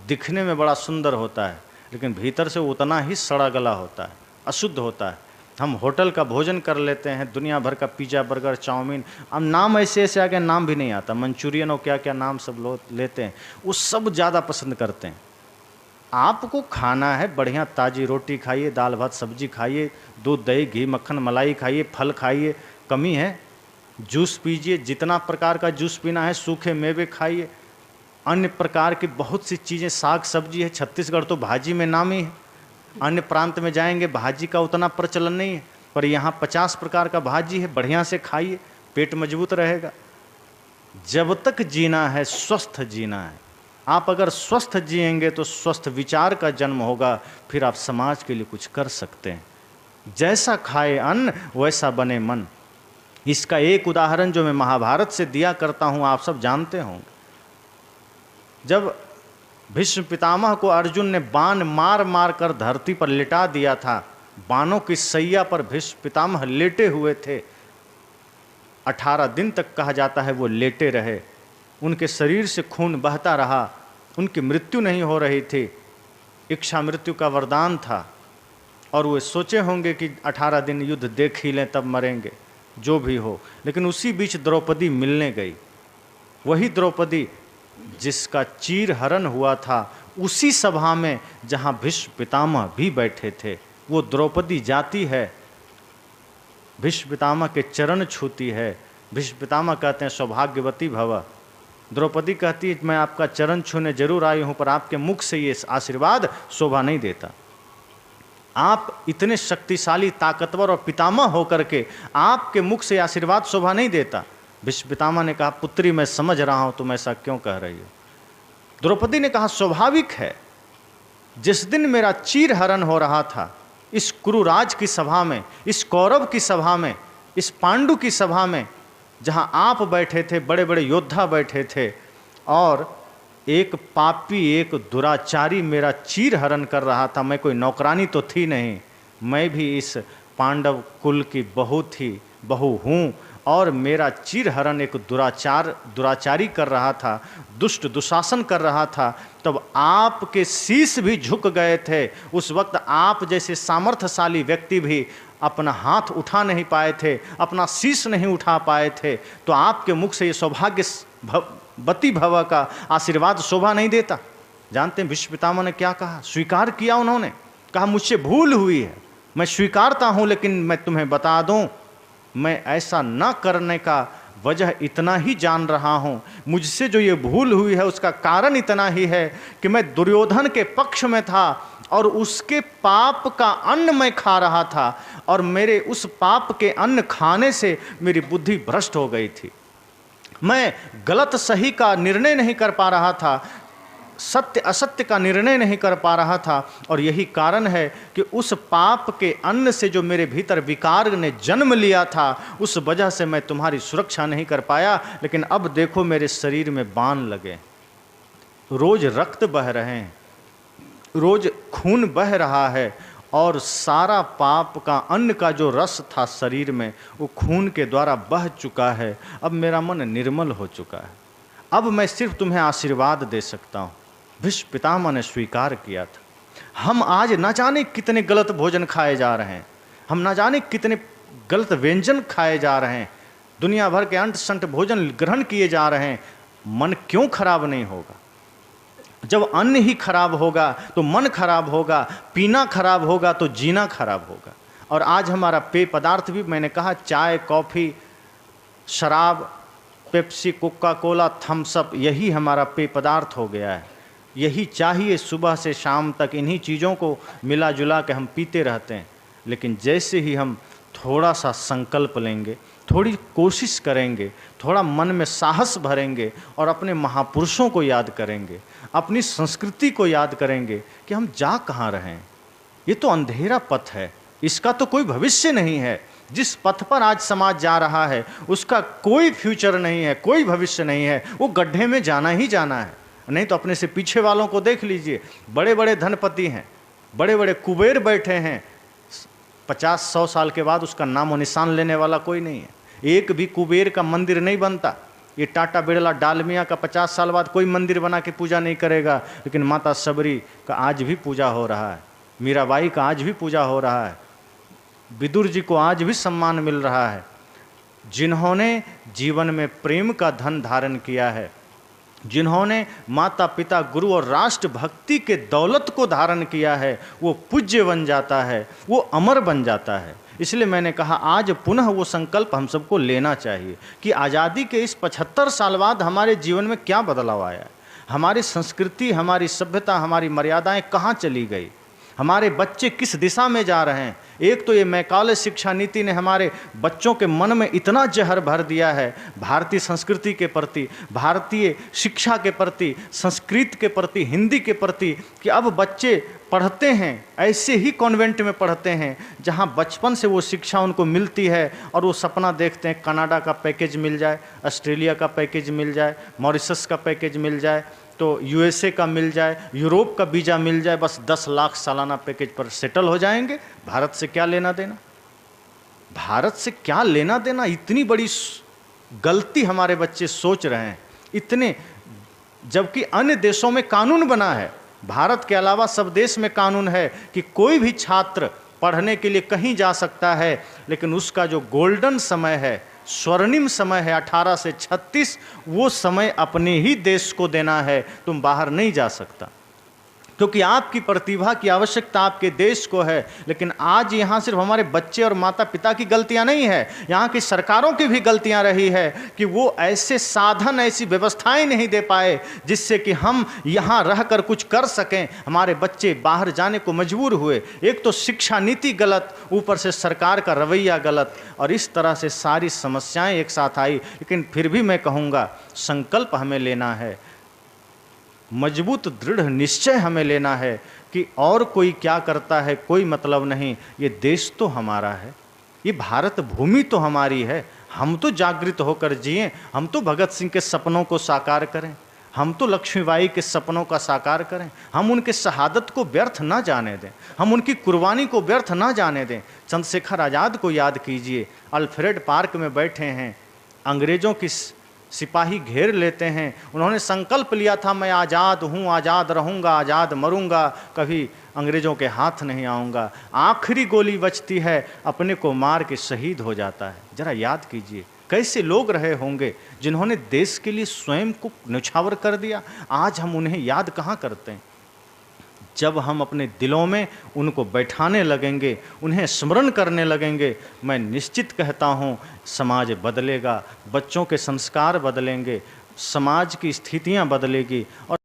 दिखने में बड़ा सुंदर होता है, लेकिन भीतर से उतना ही सड़ा गला होता है, अशुद्ध होता है। हम होटल का भोजन कर लेते हैं, दुनिया भर का पिज़्ज़ा बर्गर चाउमीन, अब नाम ऐसे ऐसे आ गए नाम भी नहीं आता, मंचूरियन और क्या क्या नाम सब लोग लेते हैं, वो सब ज़्यादा पसंद करते हैं। आपको खाना है बढ़िया, ताज़ी रोटी खाइए, दाल भात सब्जी खाइए, दूध दही घी मक्खन मलाई खाइए, फल खाइए, कमी है, जूस पीजिए, जितना प्रकार का जूस पीना है, सूखे मेवे खाइए, अन्य प्रकार की बहुत सी चीज़ें, साग सब्जी है। छत्तीसगढ़ तो भाजी में नामी है, अन्य प्रांत में जाएंगे भाजी का उतना प्रचलन नहीं है, पर यहाँ 50 प्रकार का भाजी है, बढ़िया से खाइए, पेट मजबूत रहेगा। जब तक जीना है स्वस्थ जीना है। आप अगर स्वस्थ जिएंगे तो स्वस्थ विचार का जन्म होगा, फिर आप समाज के लिए कुछ कर सकते हैं। जैसा खाए अन्न वैसा बने मन। इसका एक उदाहरण जो मैं महाभारत से दिया करता हूँ, आप सब जानते होंगे। जब भीष्म पितामह को अर्जुन ने बाण मार मार कर धरती पर लिटा दिया था, बाणों की सैया पर भीष्म पितामह लेटे हुए थे, 18 दिन तक कहा जाता है वो लेटे रहे, उनके शरीर से खून बहता रहा, उनकी मृत्यु नहीं हो रही थी, इच्छा मृत्यु का वरदान था, और वे सोचे होंगे कि 18 दिन युद्ध देख ही लें तब मरेंगे, जो भी हो। लेकिन उसी बीच द्रौपदी मिलने गई, वही द्रौपदी जिसका चीर हरण हुआ था, उसी सभा में जहाँ भीष्म पितामह भी बैठे थे, वो द्रौपदी जाती है, भीष्म पितामह के चरण छूती है। भीष्म पितामह कहते हैं सौभाग्यवती भव। द्रौपदी कहती है मैं आपका चरण छूने जरूर आई हूँ, पर आपके मुख से ये आशीर्वाद शोभा नहीं देता। आप इतने शक्तिशाली ताकतवर और पितामह होकर के आपके मुख से आशीर्वाद शोभा नहीं देता। भीष्म पितामह ने कहा पुत्री मैं समझ रहा हूँ तुम ऐसा क्यों कह रही हो। द्रौपदी ने कहा स्वाभाविक है, जिस दिन मेरा चीर हरण हो रहा था, इस कुरुराज की सभा में, इस कौरव की सभा में, इस पांडु की सभा में, जहाँ आप बैठे थे, बड़े बड़े योद्धा बैठे थे, और एक पापी एक दुराचारी मेरा चीर हरण कर रहा था। मैं कोई नौकरानी तो थी नहीं, मैं भी इस पांडव कुल की बहू हूँ, और मेरा चीर हरण एक दुराचारी कर रहा था, दुष्ट दुशासन कर रहा था। तब आपके शीश भी झुक गए थे। उस वक्त आप जैसे सामर्थ्यशाली व्यक्ति भी अपना हाथ उठा नहीं पाए थे, अपना शीश नहीं उठा पाए थे, तो आपके मुख से ये सौभाग्यवती भव का आशीर्वाद शोभा नहीं देता। जानते हैं भीष्म पितामह ने क्या कहा? स्वीकार किया उन्होंने, कहा मुझसे भूल हुई है, मैं स्वीकारता हूँ, लेकिन मैं तुम्हें बता दूँ मैं ऐसा न करने का वजह इतना ही जान रहा हूँ। मुझसे जो ये भूल हुई है उसका कारण इतना ही है कि मैं दुर्योधन के पक्ष में था और उसके पाप का अन्न मैं खा रहा था, और मेरे उस पाप के अन्न खाने से मेरी बुद्धि भ्रष्ट हो गई थी। मैं गलत सही का निर्णय नहीं कर पा रहा था, सत्य असत्य का निर्णय नहीं कर पा रहा था, और यही कारण है कि उस पाप के अन्न से जो मेरे भीतर विकार ने जन्म लिया था, उस वजह से मैं तुम्हारी सुरक्षा नहीं कर पाया। लेकिन अब देखो मेरे शरीर में बाण लगे, रोज रक्त बह रहे हैं, रोज खून बह रहा है, और सारा पाप का अन्न का जो रस था शरीर में वो खून के द्वारा बह चुका है। अब मेरा मन निर्मल हो चुका है, अब मैं सिर्फ तुम्हें आशीर्वाद दे सकता हूँ। भीष्म पितामह ने स्वीकार किया था। हम आज न जाने कितने गलत भोजन खाए जा रहे हैं, हम न जाने कितने गलत व्यंजन खाए जा रहे हैं, दुनिया भर के अंट संट भोजन ग्रहण किए जा रहे हैं। मन क्यों खराब नहीं होगा? जब अन्न ही खराब होगा तो मन खराब होगा, पीना खराब होगा तो जीना खराब होगा। और आज हमारा पेय पदार्थ भी, मैंने कहा चाय कॉफ़ी शराब Pepsi Coca Cola Thums Up, यही हमारा पेय पदार्थ हो गया है। यही चाहिए सुबह से शाम तक, इन्हीं चीज़ों को मिला जुला के हम पीते रहते हैं। लेकिन जैसे ही हम थोड़ा सा संकल्प लेंगे, थोड़ी कोशिश करेंगे, थोड़ा मन में साहस भरेंगे और अपने महापुरुषों को याद करेंगे, अपनी संस्कृति को याद करेंगे कि हम जा कहाँ रहे हैं। ये तो अंधेरा पथ है, इसका तो कोई भविष्य नहीं है। जिस पथ पर आज समाज जा रहा है उसका कोई फ्यूचर नहीं है, कोई भविष्य नहीं है, वो गड्ढे में जाना ही जाना है। नहीं तो अपने से पीछे वालों को देख लीजिए, बड़े बड़े धनपति हैं, बड़े बड़े कुबेर बैठे हैं, 50-100 साल के बाद उसका नाम और निशान लेने वाला कोई नहीं है। एक भी कुबेर का मंदिर नहीं बनता। ये टाटा बिरला डालमिया का 50 साल बाद कोई मंदिर बना के पूजा नहीं करेगा, लेकिन माता सबरी का आज भी पूजा हो रहा है, मीराबाई का आज भी पूजा हो रहा है, विदुर जी को आज भी सम्मान मिल रहा है, जिन्होंने जीवन में प्रेम का धन धारण किया है, जिन्होंने माता पिता गुरु और राष्ट्र भक्ति के दौलत को धारण किया है, वो पूज्य बन जाता है, वो अमर बन जाता है। इसलिए मैंने कहा आज पुनः वो संकल्प हम सबको लेना चाहिए कि आज़ादी के इस 75 साल बाद हमारे जीवन में क्या बदलाव आया है, हमारी संस्कृति, हमारी सभ्यता, हमारी मर्यादाएं कहाँ चली गई, हमारे बच्चे किस दिशा में जा रहे हैं। एक तो ये मैकाले शिक्षा नीति ने हमारे बच्चों के मन में इतना जहर भर दिया है भारतीय संस्कृति के प्रति, भारतीय शिक्षा के प्रति, संस्कृत के प्रति, हिंदी के प्रति, कि अब बच्चे पढ़ते हैं ऐसे ही कॉन्वेंट में पढ़ते हैं जहां बचपन से वो शिक्षा उनको मिलती है और वो सपना देखते हैं कनाडा का पैकेज मिल जाए, ऑस्ट्रेलिया का पैकेज मिल जाए, मॉरिशस का पैकेज मिल जाए, तो यूएसए का मिल जाए, यूरोप का वीज़ा मिल जाए, बस 10 लाख सालाना पैकेज पर सेटल हो जाएंगे। भारत से क्या लेना देना, भारत से क्या लेना देना। इतनी बड़ी गलती हमारे बच्चे सोच रहे हैं, इतने, जबकि अन्य देशों में कानून बना है, भारत के अलावा सब देश में कानून है कि कोई भी छात्र पढ़ने के लिए कहीं जा सकता है, लेकिन उसका जो गोल्डन समय है, स्वर्णिम समय है 18 से 36, वो समय अपने ही देश को देना है। तुम बाहर नहीं जा सकता, क्योंकि आपकी प्रतिभा की आवश्यकता आपके देश को है। लेकिन आज यहाँ सिर्फ हमारे बच्चे और माता पिता की गलतियाँ नहीं है, यहाँ की सरकारों की भी गलतियाँ रही है कि वो ऐसे साधन, ऐसी व्यवस्थाएं नहीं दे पाए जिससे कि हम यहाँ रहकर कुछ कर सकें। हमारे बच्चे बाहर जाने को मजबूर हुए। एक तो शिक्षा नीति गलत, ऊपर से सरकार का रवैया गलत, और इस तरह से सारी समस्याएँ एक साथ आई। लेकिन फिर भी मैं कहूँगा संकल्प हमें लेना है, मजबूत दृढ़ निश्चय हमें लेना है कि और कोई क्या करता है कोई मतलब नहीं, ये देश तो हमारा है, ये भारत भूमि तो हमारी है। हम तो जागृत होकर जिएं, हम तो भगत सिंह के सपनों को साकार करें, हम तो लक्ष्मीबाई के सपनों का साकार करें, हम उनके शहादत को व्यर्थ ना जाने दें, हम उनकी कुर्बानी को व्यर्थ ना जाने दें। चंद्रशेखर आज़ाद को याद कीजिए, अल्फ्रेड पार्क में बैठे हैं, अंग्रेज़ों की सिपाही घेर लेते हैं, उन्होंने संकल्प लिया था मैं आज़ाद हूँ, आज़ाद रहूँगा, आज़ाद मरूँगा, कभी अंग्रेज़ों के हाथ नहीं आऊँगा। आखिरी गोली बचती है, अपने को मार के शहीद हो जाता है। जरा याद कीजिए कैसे लोग रहे होंगे जिन्होंने देश के लिए स्वयं को न्यौछावर कर दिया। आज हम उन्हें याद कहाँ करते हैं। जब हम अपने दिलों में उनको बैठाने लगेंगे, उन्हें स्मरण करने लगेंगे, मैं निश्चित कहता हूँ समाज बदलेगा, बच्चों के संस्कार बदलेंगे, समाज की स्थितियाँ बदलेगी और